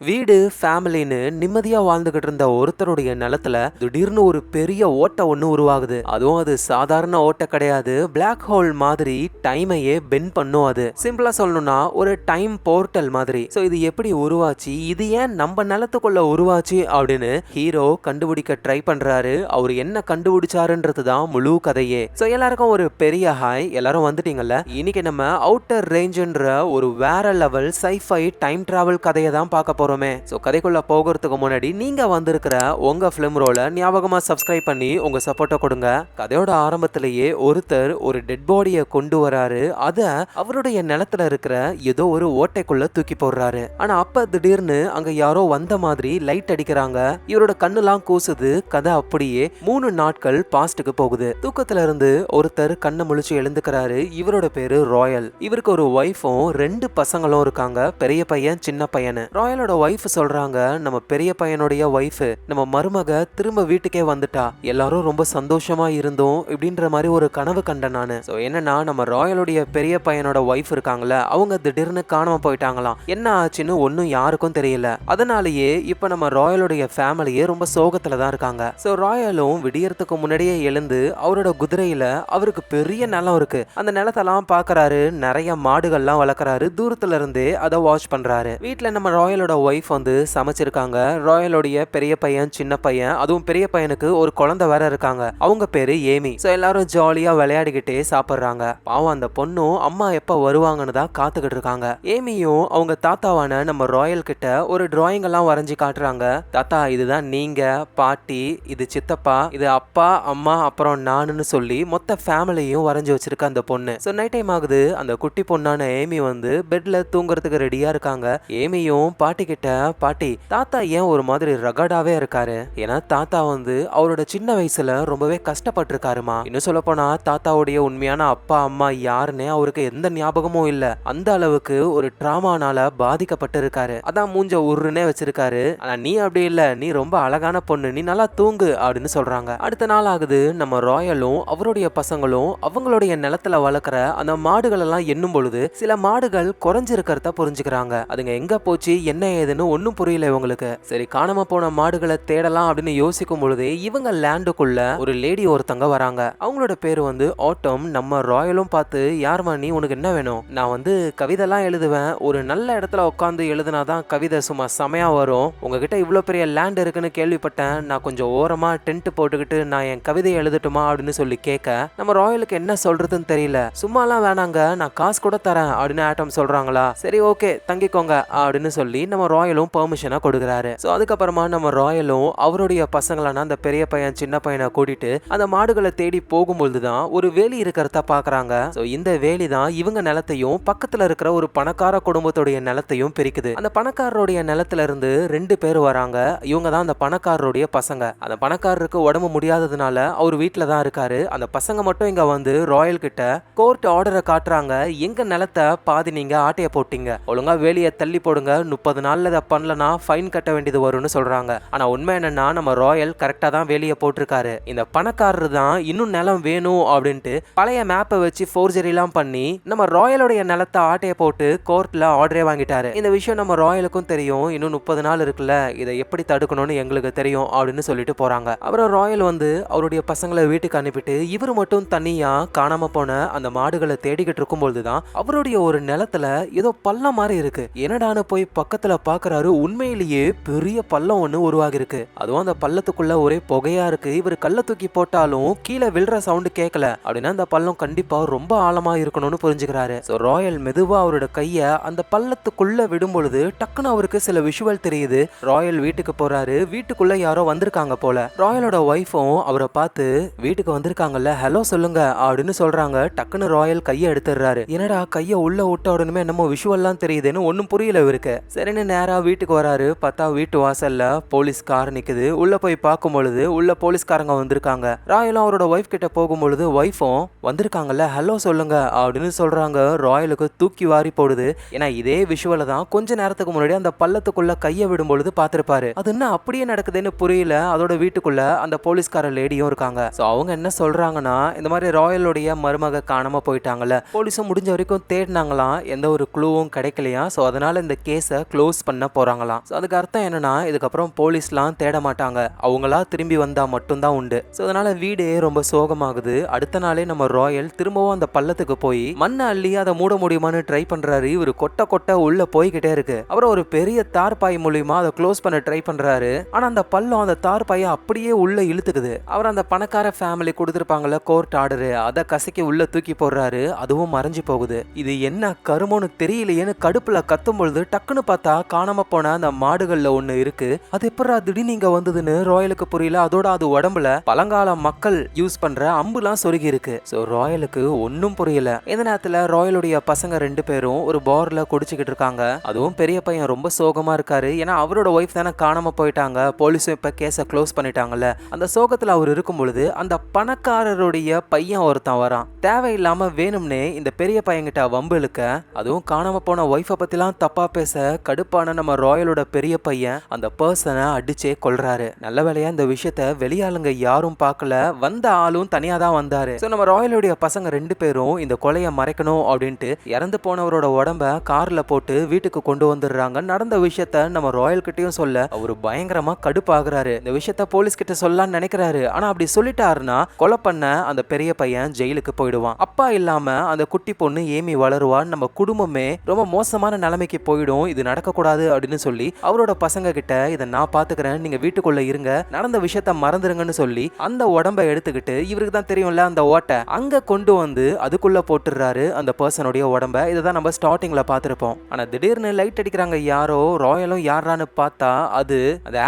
வீடு ஃபேமிலின்னு நிம்மதியா வாழ்ந்துகிட்டு இருந்த ஒருத்தருடைய நிலத்துல திடீர்னு ஒரு பெரிய ஓட்டை ஒண்ணு உருவாகுது. அதுவும் அது சாதாரண ஓட்டை கிடையாது, பிளாக் ஹோல் மாதிரி டைமையே பெண்ட் பண்ணும். அது சிம்பிளா சொல்லணும்னா ஒரு டைம் போர்ட்டல் மாதிரி. சோ இது எப்படி உருவாச்சு, இது ஏன் நம்ம நிலத்துக்குள்ள உருவாச்சு அப்படின்னு ஹீரோ கண்டுபிடிக்க ட்ரை பண்றாரு. அவர் என்ன கண்டுபிடிச்சாருன்றதுதான் முழு கதையே. சோ எல்லாருக்கும் ஒரு பெரிய ஹாய், எல்லாரும் வந்துட்டீங்கல்ல. இன்னைக்கு நம்ம அவுட்டர் ரேஞ்சுன்ற ஒரு வேற லெவல் சைஃபை டைம் டிராவல் கதையை தான் பார்க்க போறோமே. சோ கதைக்குள்ள போகிறதுக்கு முன்னாடி நீங்க வந்திருக்கிற உங்க ஃபிலிம் ரோல ஞாபகமா சப்ஸ்கிரைப் பண்ணி உங்க சப்போர்ட்டை கொடுங்க. கதையோட ஆரம்பத்திலேயே ஒருத்தர் ஒரு டெட் பாடியை கொண்டு வராரு. அத அவருடைய நிலத்துல இருக்கிற ஏதோ ஒரு ஓட்டைக்குள்ள தூக்கி போடுறாரு. ஆனா அப்ப திடீர்னு அங்க யாரோ வந்த மாதிரி லைட் அடிக்கிறாங்க. இவரோட கண்ணுலாம் கூசுது. கதை அப்படியே 3 நாட்கள் பாஸ்டுக்கு போகுது. தூக்கத்துல இருந்து ஒருத்தர் கண்ணை முழிச்சு எழுந்துக்கிறாரு. இவரோட பேரு ராயல். இவருக்கு ஒரு ஒய்ஃபும் 2 பசங்களும் இருக்காங்க, பெரிய பையன் சின்ன பையன். ராயலோட ஒய்ஃப் சொல்றாங்க, நம்ம பெரிய பையனுடைய ஒய்ஃப் நம்ம மருமக திரும்ப வீட்டுக்கே வந்துட்டா, எல்லாரும் ரொம்ப சந்தோஷமா இருந்தோம் இப்படின்ற மாதிரி ஒரு கனவு கண்டேன் நானு. சோ என்னன்னா, நம்ம ராயலுடைய பெரிய பையனோட ஒய்ஃப் இருக்காங்கல்ல, அவங்க திடீர்னு காணாம போயிட்டாங்களாம். என்ன ஆச்சுன்னு ஒன்னும் யாருக்கும் தெரியல. அதனாலேயே இப்ப நம்ம ராயலுடைய ஃபேமிலியே ரொம்ப சோகத்துல தான் இருக்காங்க. சோ ராயலும் விடியறதுக்கு முன்னாடியே எழுந்து அவரோட குதிரையில அவருக்கு பெரிய நிலம் இருக்கு, அந்த நிலத்தெல்லாம் பாக்குறாரு. நிறைய மாடுகள்லாம் வளர்க்கறாரு. தூரத்துல இருந்தே அதை வாட்ச் பண்றாரு. வீட்டுல நம்ம ராயலோட ஒய்ஃப் வந்து சமைச்சிருக்காங்க. ராயலோடைய பெரிய பையன் சின்ன பையன், அதுவும் பெரிய பையனுக்கு ஒரு குழந்தை வேற இருக்காங்க. அவங்க பேரு ஏமி. சோ எல்லாரும் ஜாலியா விளையாடிக்கிட்டே சாப்பிடுறாங்க. பாவம் அந்த பொண்ணும் அம்மா எப்ப வருவாங்கன்னு தான் காத்துக்கிட்டு இருக்காங்க. ஏமியும் அவங்க தாத்தாவான நம்ம ராயல் கிட்ட ஒரு டிராயிங் எல்லாம் வரைஞ்சி காட்டுறாங்க. தாத்தா, இதுதான் நீங்க, பாட்டி, இது சித்தப்பா, இது அப்பா அம்மா, அப்புறம் நானுன்னு சொல்லி மொத்த ஃபேமிலியும் வரைஞ்சி வச்சிருக்க அந்த பொண்ணு. சோ நைட் டைம் ஆகுது. அந்த குட்டி பொண்ணான ஏமி வந்து பெட்ல தூங்குறதுக்கு ரெடியா இருக்காங்க. ஏமியும் பாட்டி கிட்ட, பாட்டி தாத்தா ஏன் ஒரு மாதிரி ரகடாவே இருக்காரு, ஏன்னா தாத்தா வந்து அவரோட சின்ன வயசுல ரொம்பவே கஷ்டப்பட்டிருக்காருமா. இன்னும் சொல்ல போனா தாத்தாவுடைய உண்மையான அப்பா அம்மா யாருன்னு அவருக்கு எந்த ஞாபகமும் இல்ல. அந்த அளவுக்கு ஒரு டிராமானால பாதிக்கப்பட்டு இருக்காரு. அதான் மூஞ்ச உருன்னே வச்சிருக்காரு. ஆனா நீ அப்படி இல்ல, நீ ரொம்ப அழகான பொண்ணு, நீ நல்லா தூங்கு அப்படின்னு சொல்றாங்க. அடுத்த நாள் ஆகுது. நம்ம ராயலும் அவருடைய பசங்களும் அவங்களுடைய நிலத்துல வளர்க்குற அந்த மாடுகள் எல்லாம் எண்ணும் பொழுது சில மாடுகள் குறைஞ்சிருக்கிறத புரிஞ்சுக்கிறாங்க. அதுங்க எங்க போச்சு என்ன ஏதுன்னு ஒன்னும் புரியல இவங்களுக்கு. சரி, காணாம போன மாடுகளை தேடலாம் அப்படின்னு யோசிக்கும் பொழுதே இவங்க லேண்டுக்குள்ள ஒரு லேடி ஒருத்தங்க வராங்க. அவங்களோட பேரு வந்து ஆட்டம். நம்ம ராயலும் பார்த்து, யாருமா நீ, உனக்கு என்ன வேணும்? நான் வந்து கவிதைலாம் எழுதுவேன், ஒரு நல்ல இடத்துல உட்காந்து எழுதுனாதான் கவிதை சும்மா செமையா வரும். உங்ககிட்ட இவ்வளவு பெரிய லேண்ட் இருக்குன்னு கேள்விப்பட்டேன், நான் கொஞ்சம் ஓரமா டென்ட் போட்டுக்கிட்டு நான் என் கவிதையை எழுதட்டுமா அப்படின்னு சொல்லி கேட்க, நம்ம ராயலுக்கு என்ன சொல்றதுன்னு தெரியல. சும்மாலாம் வேணாங்க, நான் காசு கூட தரேன் அப்படின்னு ஆட்டம் சொல்றாங்களா. சரி ஓகே தங்கிக்கோங்க அப்படின்னு சொல்லி நம்ம ராயலும் பெர்மிஷனை கொடுக்குறாரு. சோ அதுக்கப்புறமா நம்ம ராயலும் அவருடைய பசங்களான அந்த பெரிய பையன் சின்ன பையனை கூட்டிட்டு அந்த மாடுகளை தேடி போகும்பொழுதுதான் ஒரு வேலி இருக்கிறத பாக்குறாங்க. சோ இந்த வேலி தான் இவங்க நிலத்தையும் பக்கத்துல இருக்கிற ஒரு பணக்கார குடும்பத்துடைய நிலத்தையும் பிரிக்குது. அந்த பணக்காரருடைய நிலத்துல இருந்து 2 பேர் வராங்க. இவங்க தான் அந்த பணக்காரருடைய பசங்க. அந்த பணக்காரருக்கு உடம்பு முடியாததுனால அவர் வீட்டுல தான் இருக்காரு. அந்த பசங்க மட்டும் இங்க வந்து ராயல் கிட்ட கோர்ட் ஆர்டரை காட்டுறாங்க. எங்க நிலத்தை பாதி நீங்க ஆட்டைய போட்டீங்க, ஒழுங்கா வேலியை தள்ளி போடுங்க, 30 நாள்ல இதை பண்ணலனா ஃபைன் கட்ட வேண்டியது வரும்னு சொல்றாங்க. ஆனா உண்மை என்னன்னா, நம்ம ராயல் கரெக்டா தான் வேலியை போட்டிருக்காரு. இந்த பணக்காரர் தான் இன்னும் நிலம் வேணும் அப்படின்ட்டு பழைய மேப்பை வச்சு ஃபோர்ஜரி எல்லாம் பண்ணி நம்ம ராயலுடைய நிலத்தை ஆட்டைய போட்டு கோர்ட்ல ஆர்டரே வாங்கிட்டாரு. இந்த விஷயம் நம்ம ராயலுக்கும் தெரியும். இன்னும் 30 நாள் இருக்குல்ல, இதை எப்படி தடுக்கணும்னு எங்களுக்கு தெரியும் அப்படின்னு சொல்லிட்டு போறாங்க. அப்புறம் ராயல் வந்து அவருடைய பசங்களை வீட்டுக்கு அனுப்பிட்டு இவர் மட்டும் தனியா காணாம போன அந்த மாடுகளை தேடிக்கிட்டு இருக்கும்போதுதான் அவருடைய ஒரு நிலத்துல ஏதோ பள்ளம் மாதிரி இருக்கு. என்னடான்னு போய் பக்கத்துல பாக்குறாரு. உண்மையிலேயே பெரிய பள்ளம் ஒண்ணு உருவாகி இருக்கு. அதுவும் அந்த பள்ளத்துக்குள்ள ஒரே புகையா இருக்கு. இவர் கல்ல தூக்கி போட்டாலும் கீழே விழுற சவுண்ட் கேட்கல. அப்படின்னா அந்த பள்ளம் கண்டிப்பா ரொம்ப ஆழமா இருக்கணும்னு புரிஞ்சுக்கிறாரு. சோ ராயல் மெதுவா அவரோட கைய அந்த பள்ளத்துக்குள்ள விடும் பொழுது டக்குன்னு அவருக்கு சில விஷுவல் தெரியுது. ராயல் வீட்டுக்கு போறாரு. வீட்டுக்குள்ள யாரோ வந்திருக்காங்க போல. ராயலோட ஒய்ஃபும் அவரை பார்த்து, வீட்டுக்கு வந்திருக்காங்கல்ல, ஹலோ சொல்லுங்க அப்படின்னு சொல்றாங்க. டக்குன்னு ராயல் கையை எடுத்துடுறாரு. என்னடா கைய உள்ள விட்ட உடனே என்னமோ விஷுவல்லாம் தெரியுதுன்னு ஒன்னும் புரியல இவருக்கு. சரின்னு நேரா வீட்டுக்கு வராரு. பார்த்தா வீட்டு வாசல்ல போலீஸ் கார் நிக்குது. உள்ள போய் பார்க்கும் பொழுது உள்ள போலீஸ்காரங்க வந்திருக்காங்க. ராயலும் அவரோட ஒய்ஃப் கிட்ட போகும்பொழுது ஒய்ஃபும் வந்திருக்காங்கல்ல, ஹலோ சொல்லுங்க அப்படின்னு சொல்றாங்க. ராயலுக்கு தூக்கி வாரி போடுது. ஏன்னா இதே விஷுவல தான் கொஞ்ச நேரத்துக்கு முன்னாடி அந்த பள்ளத்துக்குள்ள கையை விடும் பொழுது பார்த்திருப்பாரு. அது என்ன அப்படியே நடக்குதுன்னு புரியல. அதோட வீட்டுக்குள்ள அந்த போலீஸ்கார லேடியும் இருக்காங்க. சோ அவங்க என்ன சொல்றாங்கன்னா, இந்த மாதிரி ராயலுடைய மருமக காணாம போயிட்டாங்கல்ல, போலீஸும் முடிஞ்ச வரைக்கும் தேடினாங்களாம், எந்த ஒரு க்ளூவும் கிடைக்கலையா. சோ அதனால இந்த கேஸை க்ளோஸ் பண்ண போறாங்களாம். அதுக்கு அர்த்தம் என்னன்னா இதுக்கப்புறம் போலீஸ்லாம் தேட மாட்டாங்க, அவங்களா திரும்பி வந்தா மட்டும்தான் உண்டு. அதனால வீடே ரொம்ப சோகமாகுது. அடுத்த நாளே நம்ம ராயல் திரும்பவும் அந்த பள்ளத்துக்கு போய் மண்ணை அள்ளி அதை மூட முடியுமான்னு ட்ரை பண்றாரு. இவரு கொட்ட கொட்ட உள்ள போய்கிட்டே இருக்கு. அப்புறம் ஒரு பெரிய தார்பாய் மூலியமா அதை க்ளோஸ் பண்ண ட்ரை பண்றாரு. ஆனா அந்த பள்ளம் அந்த தார்பாயை அப்படியே உள்ள இழுத்துக்குது. அவர் அந்த பணக்கார ஃபேமிலி கொடுத்திருப்பாங்கல்ல கோர்ட் ஆர்டர், அதை கசக்கி உள்ள தூக்கி போடுறாரு. அதுவும் மறைஞ்சு போகுது. இது என்ன கருமோன்னு தெரியலையேன்னு கடுப்புல கத்தும் பொழுது டக்குன்னு பார்த்தா காணாம போன அந்த மாடுகள்ல ஒண்ணு இருக்கு. அது எப்படா திடீர்னு இங்க வந்ததுன்னு ராயலுக்கு புரியல. அதோட அது உடம்புல பழங்கால மக்கள் யூஸ் பண்ற அம்புலாம் சொருகி இருக்கு. ராயலுக்கு ஒன்னும் புரியல. இந்த நேரத்துல ராயலுடைய பசங்க 2 பேரும் ஒரு பார்ல குடிச்சுக்கிட்டு இருக்காங்க. அதுவும் பெரிய பையன் ரொம்ப சோகமா இருக்காரு. ஏன்னா அவரோட ஒய்ஃப் தானே காணாம போயிட்டாங்க, போலீஸும் இப்ப கேஸ க்ளோஸ் பண்ணிட்டாங்கல்ல. அந்த சோகத்துல அவர் இருக்கும் பொழுது அந்த பணக்காரருடைய பையன் ஒருத்தன் வரான். தேவையில்லாம வேணும்னே இந்த பெரிய பையன்கிட்ட வம்பு இழுக்க, அதுவும் காணாம போன ஒய்ஃபை பத்திலாம் தப்பா பேச கடுப்பான நம்ம ராயலோட பெரிய பையன் அந்த பர்சனை அடிச்சே கொல்றாரு. நல்ல வேளையா இந்த விஷயத்த வெளியாளுங்க யாரும் பார்க்கல, வந்த ஆளும் தனியா தான் வந்தாரு. நம்ம ராயலுடைய பசங்க 2 பேரும் இந்த கொலையை மறைக்கணும் அப்படின்ட்டு இறந்து போனவரோட உடம்ப கார்ல போட்டு வீட்டுக்கு கொண்டு வந்துடுறாங்க. நடந்த விஷயத்த நம்ம ராயல் கிட்டயும் சொல்ல அவரு பயங்கரமா கடுப்பாகிறாரு. இந்த விஷயத்த போலீஸ் கிட்ட சொல்லலாம்னு நினைக்கிறாரு. ஆனா அப்படி சொல்லிட்டாருன்னா கொலை பண்ண அந்த பெரிய பையன் ஜெயிலுக்கு போயிடுவான். அப்பா இல்லாம அந்த குட்டி பொண்ணு ஏமி வளருவா. நம்ம குடும்பமே ரொம்ப மோசமான நிலைமைக்கு போயிடும். இது நடக்க கூடாது அப்படின்னு சொல்லி அவரோட பசங்க கிட்ட இதை நான் பாத்துக்கிறேன், நீங்க வீட்டுக்குள்ள இருங்க, நடந்த விஷயத்த மறந்துருங்கன்னு சொல்லி அந்த உடம்பை எடுத்துக்கிட்டு இவருக்கு தான் தெரியும்ல அந்த ஓட்டை அங்க கொண்டு வந்து அதுக்குள்ள போட்டுறாரு அந்த பர்சனுடைய உடம்ப. இதுதான் நம்ம ஸ்டார்டிங்ல பாத்திருப்போம். ஆனா திடீர்னு லைட் அடிக்கிறாங்க யாரோ. ராயலும் யாரான்னு பார்த்தா அது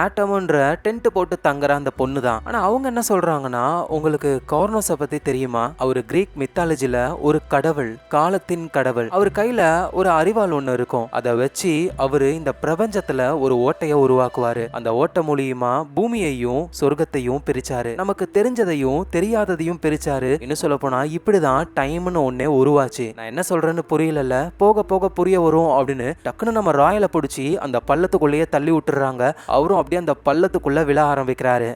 ஆட்டம்ன்ற டென்ட் போட்டு தங்குற அந்த பொண்ணு தான். ஆனா அவங்க என்ன சொல்றாங்கன்னா, உங்களுக்கு கார்னோஸை பத்தி தெரியுமா? அவரு கிரீக் மித்தாலஜில ஒரு கடவுள், காலத்தின் கடவுள். அவர் கையில ஒரு அரிவாள் ஒண்ணு இருக்கும். அதை வச்சு அவரு இந்த பிரபஞ்சத்துல ஒரு ஓட்டையை உருவாக்குவாரு. அந்த ஓட்டை மூலியமா பூமியையும் சொர்க்கத்தையும் பிரிச்சாரு. நமக்கு தெரிஞ்சதையும் தெரியாததையும் பிரிச்சாரு. இன்னும் சொல்ல போனா இப்படிதான் டைம்னு ஒன்னே உருவாச்சு. நான் என்ன சொல்றேன்னு புரியல, போக போக புரிய வரும் அப்படின்னு டக்குன்னு நம்ம ராயலை பிடிச்சி அந்த பள்ளத்துக்குள்ளேயே தள்ளி விட்டுறாங்க. அவரும் அப்படியே அந்த பள்ளத்துக்குள்ள விழ ஆரம்பிக்கிறாரு.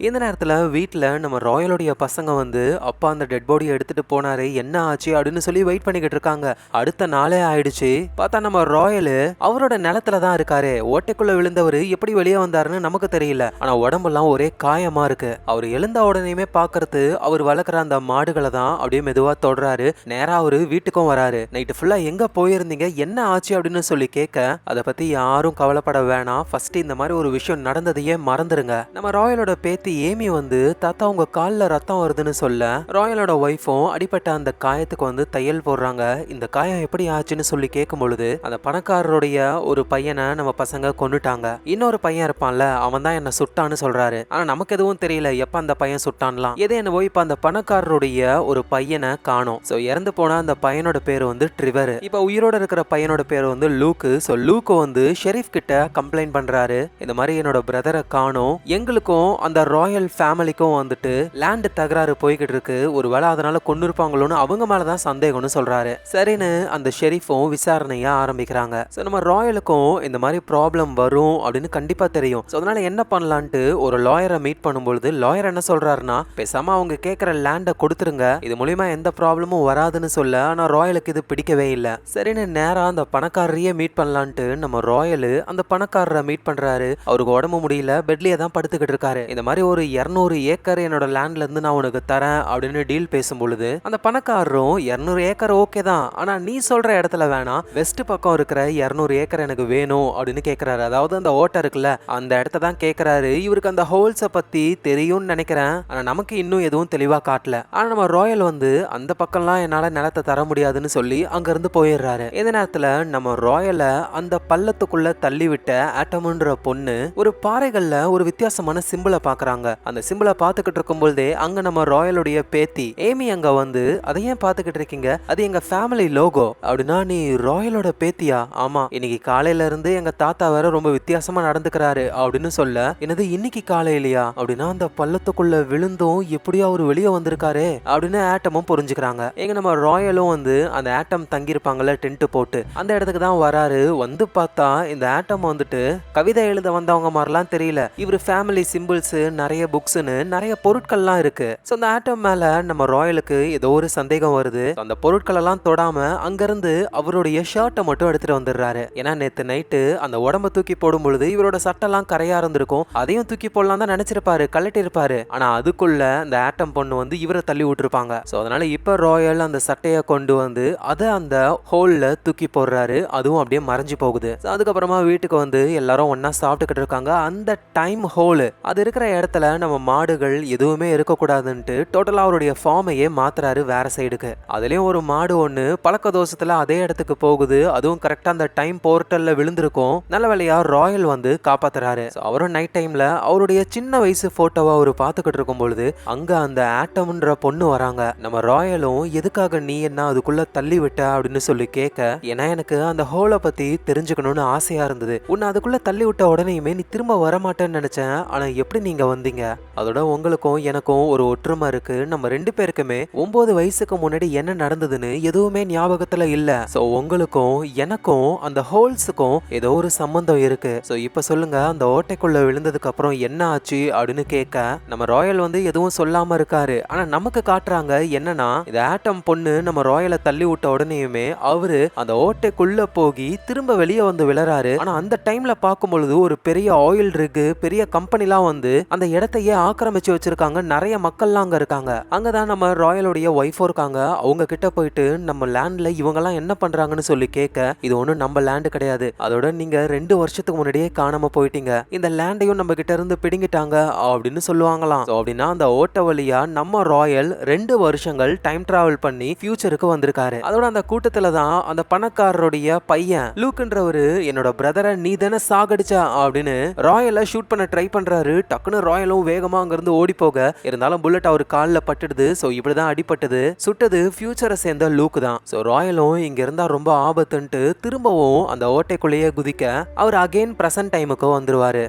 இந்த நேரத்தில் வீட்டில் நம்ம ராயலுடைய பசங்க வந்து அப்பா அந்த டெட் பாடியை எடுத்துட்டு போனாரு, என்ன ஆச்சு அப்படின்னு சொல்லி வெயிட் பண்ணிக்கிட்டு இருக்காங்க. அடுத்த நாளே ஆயிடுச்சு. பார்த்தா நம்ம ராயலு அவரோட நிலத்துல தான் இருக்காரு. ஓட்டைக்குள்ள விழுந்தவர் எப்படி வெளியே வந்தாருன்னு நமக்கு தெரியல. ஆனா உடம்பெல்லாம் ஒரே காயமா இருக்கு. அவர் எழுந்த உடனேயுமே பாக்குறது அவர் வளர்க்குற அந்த மாடுகளை தான் அப்படியே மெதுவா தொடராரு. நேரா அவரு வீட்டுக்கும் வராரு. நைட்டு ஃபுல்லா எங்க போயிருந்தீங்க, என்ன ஆச்சு அப்படின்னு சொல்லி கேட்க, அதை பத்தி யாரும் கவலைப்பட வேணாம், ஃபர்ஸ்ட் இந்த மாதிரி ஒரு விஷயம் நடந்ததையே மறந்துருங்க. நம்ம ராயலோட பேத்தி ஏமி வந்து தாத்தா உங்க கால்ல ரத்தம் வருதுன்னு சொல்ல, ராயலோட ஒய்ஃபும் அடிப்பட்ட அந்த காயத்துக்கு வந்து தையல் போடுறாங்க. இந்த காயம் எப்படி ஆச்சுன்னு சொல்லி கேட்கும் பொழுது அந்த பணக்காரருடைய ஒரு பையனை நம்ம பசங்க கொண்டுட்டாங்க, இன்னொரு பையன் இருப்பான்ல அவன் தான் என்ன சுட்டான்னு சொல்றாரு. ஆனா நமக்கு எதுவும் தெரியல எப்ப அந்த பையன் சுட்டான்லாம். எது என்னவோ இப்ப அந்த பணக்காரருடைய ஒரு பையனை காணோம். சோ இறந்து போன அந்த பையனோட பேரு வந்து ட்ரிவர். இப்ப உயிரோட இருக்கிற பையனோட பேரு வந்து லூக்கு. சோ லூக்கு வந்து ஷெரீஃப் கிட்ட கம்ப்ளைண்ட் பண்றாரு, இந்த மாதிரி என்னோட பிரதரை காணோம், எங்களுக்கும் அந்த ராயல் ஃபேமிலிக்கும் வந்துட்டு லேண்ட் தகராறு போய்கிட்டு இருக்கு, ஒருவேளை அதனால கொண்டு இருப்பாங்களோன்னு அவங்க மேலதான் சந்தேகம்னு சொல்றாரு. சரின்னு அந்த ஷெரீஃபும் விசாரணைய ஆரம்பிக்கிறாங்க. சோ நம்ம ராயலுக்கும் இந்த மாதிரி ப்ராப்ளம் வரும் அப்படின்னு கண்டிப்பா தெரியும். சோ அதனால என்ன பண்ணலான்ட்டு ஒரு லாயரை மீட் பண்ணும்பொழுது லாயர் என்ன சொல்றாருன்னா, பேசாம அவங்க கேட்கிற லேண்டை கொடுத்துருங்க, இது மூலியமா எந்த ப்ராப்ளமும் வராதுன்னு சொல்ல. ஆனா ராயலுக்கு இது பிடிக்கவே இல்லை. சரின்னு நேரா அந்த பணக்காரரையே மீட் பண்ணலான்ட்டு நம்ம ராயலு அந்த பணக்காரரை மீட் பண்றாரு. அவருக்கு உடம்பு முடியல, பெட்லயே தான் படுத்துக்கிட்டு இருக்காரு. இந்த மாதிரி ஒரு 200 ஏக்கர் என்னோட லேண்ட்ல இருந்து நான் உனக்கு தரேன் அப்படின்னு டீல் பேசும் பொழுது அந்த பணக்காரரும் 200 ஏக்கர் ஓகே தான், ஆனா நீ சொல்ற இடத்துல வேணாம், வெஸ்ட் பக்கம் இருக்கிற 200 ஏக்கர் எனக்கு வேணும் அப்படின்னு கேட்கிறாரு. அதாவது அந்த ஓட்டை இருக்குல்ல அந்த இடத்த தான் கேட்கிறாரு. இவருக்கு அந்த ஹோல்ஸை பத்தி தெரியும்னு நினைக்கிறேன், ஆனா நமக்கு இன்னும் எதுவும் தெளிவா காட்டல. ஆனா நம்ம ராயல் வந்து அந்த பக்கம்லாம் என்னால நிலத்தை தர முடியாதுன்னு சொல்லி அங்க இருந்து போயிடுறாரு. இந்த நேரத்துல நம்ம ராயல அந்த பள்ளத்துக்குள்ள தள்ளி விட்ட ஆட்டம்ன்ற பொண்ணு ஒரு பாறைகள்ல ஒரு வித்தியாசமான சிம்பிளை பாக்குறாங்க. அந்த சிம்பிளை பாத்துக்கிட்டு இருக்கும் பொழுதே அங்க நம்ம ராயலுடைய பேத்தி ஏமி அங்க வந்து, அதை ஏன் பாத்துக்கிட்டு இருக்கீங்க, அது எங்க ஃபேமிலி லோகோ அப்படின்னா, நீ ராயலோட பேத்தியா? ஆமா, இன்னைக்கு காலையில இருந்து எங்க தாத்தா வேற ரொம்ப வித்தியாசமா நடந்துக்கிறாரு அப்படின்னு சொல்ல, என்னது இன்னைக்கு காலையிலயா அப்படின்னா, அந்த பள்ளத்துக்குள்ள விழுந்தும் எப்படியோ அவர் வெளியே வந்திருக்காரு அப்படின்னு ஆட்டமும் புரிஞ்சுக்கிறாங்க. எங்க நம்ம ராயலும் வந்து அந்த ஆட்டம் தங்கியிருப்பாங்கல்ல டென்ட் போட்டு அந்த இடத்துக்கு தான் வராரு. வந்து பார்த்தா இந்த ஆட்டம் வந்துட்டு கவிதை எழுத வந்தவங்க மாதிரிலாம் தெரியல, இவர் ஃபேமிலி சிம்பிள்ஸ் நிறைய புக்ஸ்னு நிறைய பொருட்கள்லாம் இருக்கு. சோ அந்த ஆட்டம் மேல நம்ம ராயலுக்கு ஏதோ ஒரு சந்தேகம் வருது. அந்த பொருட்கள் எல்லாம் தொடாம அங்கிருந்து அவருடைய ஷர்ட்டை மட்டும் எடுத்துட்டு வந்துடுறாரு. ஏன்னா நேத்து நைட்டு அந்த உடம்ப தூக்கி போடும் பொழுது இவரோட சட்டெல்லாம் கரையா இருந்திருக்கும். அதையும் தூக்கி போடலாம் தான் நினைச்சிருப்பாரு, கழட்டி இருப்பாரு. ஆனா அதுக்குள்ள அந்த ஆட்டம் பொண்ணு வந்து இவரை தள்ளி விட்டுருப்பாங்க. சோ அதனால இப்ப ராயல் அந்த சட்டையை கொண்டு வந்து அதை அந்த ஹோல்ல தூக்கி போடுறாரு. அதுவும் அப்படியே மறைஞ்சு போகுது. அதுக்கப்புறமா வீட்டுக்கு வந்து எல்லாரும் ஒன்னா சாப்பிட்டுக்கிட்டு இருக்காங்க. அந்த டைம் ஹோல் அது இருக்கிற இடத்துல நம்ம மாடுகள் எதுவுமே இருக்கக்கூடாதுன்ட்டு டோட்டலா அவருடைய ஃபார்மையே மாத்துறாரு வேற சைடுக்கு. அதுலயும் ஒரு மாடு ஒண்ணு பழக்க தோஷத்துல அதே இடத்துக்கு போகுது. அதுவும் கரெக்டா அந்த டைம் போர்ட்டல்ல விழுந்திருக்கும். நல்ல வேளையா ராயல் வந்து காப்பாத்துறாரு. அவரும் நைட் டைம்ல அவருடைய சின்ன வயசு போட்டோவை அவரு பாத்துக்கிட்டு இருக்கும் பொழுது அங்க அந்த ஆட்டம்ன்ற பொண்ணு வராங்க. நம்ம ராயலும் எதுக்காக நீ என்ன அதுக்குள்ள தள்ளி விட்ட அப்படின்னு சொல்லி கேட்க, ஏன்னா எனக்கு அந்த ஹோலை பத்தி தெரிஞ்சுக்கணும்னு ஆசையா இருந்தது. உன்னை அதுக்குள்ள தள்ளி விட்ட உடனேயுமே நீ திரும்ப வரமாட்டேன்னு நினைச்சேன். ஆனா எப்படி நீங்க வந்தீங்க? அதோட உங்களுக்கும் எனக்கும் ஒரு ஒற்றுமை இருக்கு. நம்ம 2 பேருக்குமே 9 வயசுக்கு முன்னாடி என்ன நடந்ததுன்னு எதுவுமே ஞாபகத்துல இல்ல. சோ உங்களுக்கும் எனக்கும் அந்த ஹோல்ஸுக்கும் ஏதோ ஒரு சம்பந்தம் இருக்கு. சோ இப்ப சொல்லுங்க, அந்த ஓட்டைக்குள்ள விழுந்ததுக்கு அப்புறம் என்ன ஆச்சு அப்படின்னு கேட்க, நம்ம ராயல் வந்து எதுவும் சொல்லாம இருக்காரு. ஆனா நமக்கு காட்டுறாங்க என்னன்னா, இந்த ஆட்டம் பொண்ணு நம்ம ராயலை தள்ளி விட்ட உடனேயுமே அவரு அந்த ஓட்டைக்குள்ள போகி திரும்ப வெளியே வந்து விழறாரு. ஆனா அந்த டைம்ல பார்க்கும் பொழுது ஒரு பெரிய ஆயில் ரிக், பெரிய கம்பெனிலாம் வந்து அந்த இடத்தையே ஆக்கிரமிச்சு வச்சிருக்காங்க. நிறைய மக்கள்லாம் அங்க இருக்காங்க. அங்கதான் நம்ம ராயலுடைய ஒய்ஃபும் இருக்காங்க. அவங்க கிட்ட போயிட்டு நம்ம லேண்ட்ல இவங்கெல்லாம் என்ன பண்றாங்கன்னு சொல்லி கேட்க, இது ஒன்றும் நம்ம லேண்டு கிடையாது, அதோட நீங்க 2 வருஷத்துக்கு முன்னாடியே காணாம போயிட்டீங்க, இந்த லேண்டையும் நம்ம கிட்ட இருந்து பிடிங்கிட்டாங்க அப்படின்னு சொல்லுவாங்களாம். அப்படின்னா அந்த ஓட்ட வழியா நம்ம ராயல் 2 வருஷங்கள் டைம் டிராவல் பண்ணி ஃபியூச்சருக்கு வந்திருக்காரு. அதோட அந்த கூட்டத்துல தான் அந்த பணக்காரருடைய பையன் லூக்ன்றவரு என்னோட பிரதரை நீ தானே சாகடிச்சா அப்படின்னு ராயலை ஷூட் பண்ண ட்ரை பண்றாரு. டக்குன்னு ராயலும் வேகமா அங்கிருந்து ஓடி போக, இருந்தாலும் புல்லட் அவர் காலில் பட்டுடுது. சோ இப்படிதான் அடிபட்டது. சுட்டது ஃபியூச்சரை சேர்ந்த லூக் தான். சோ ராயலும் இங்க இருந்தா ரொம்ப ஆபத்துன்ட்டு திரும்பவும் அந்த ஓட்டைக்குள்ளேயே குதிக்க அவர் அகைன் பிரசன்ட் டைமுக்கு வந்துருவாரு.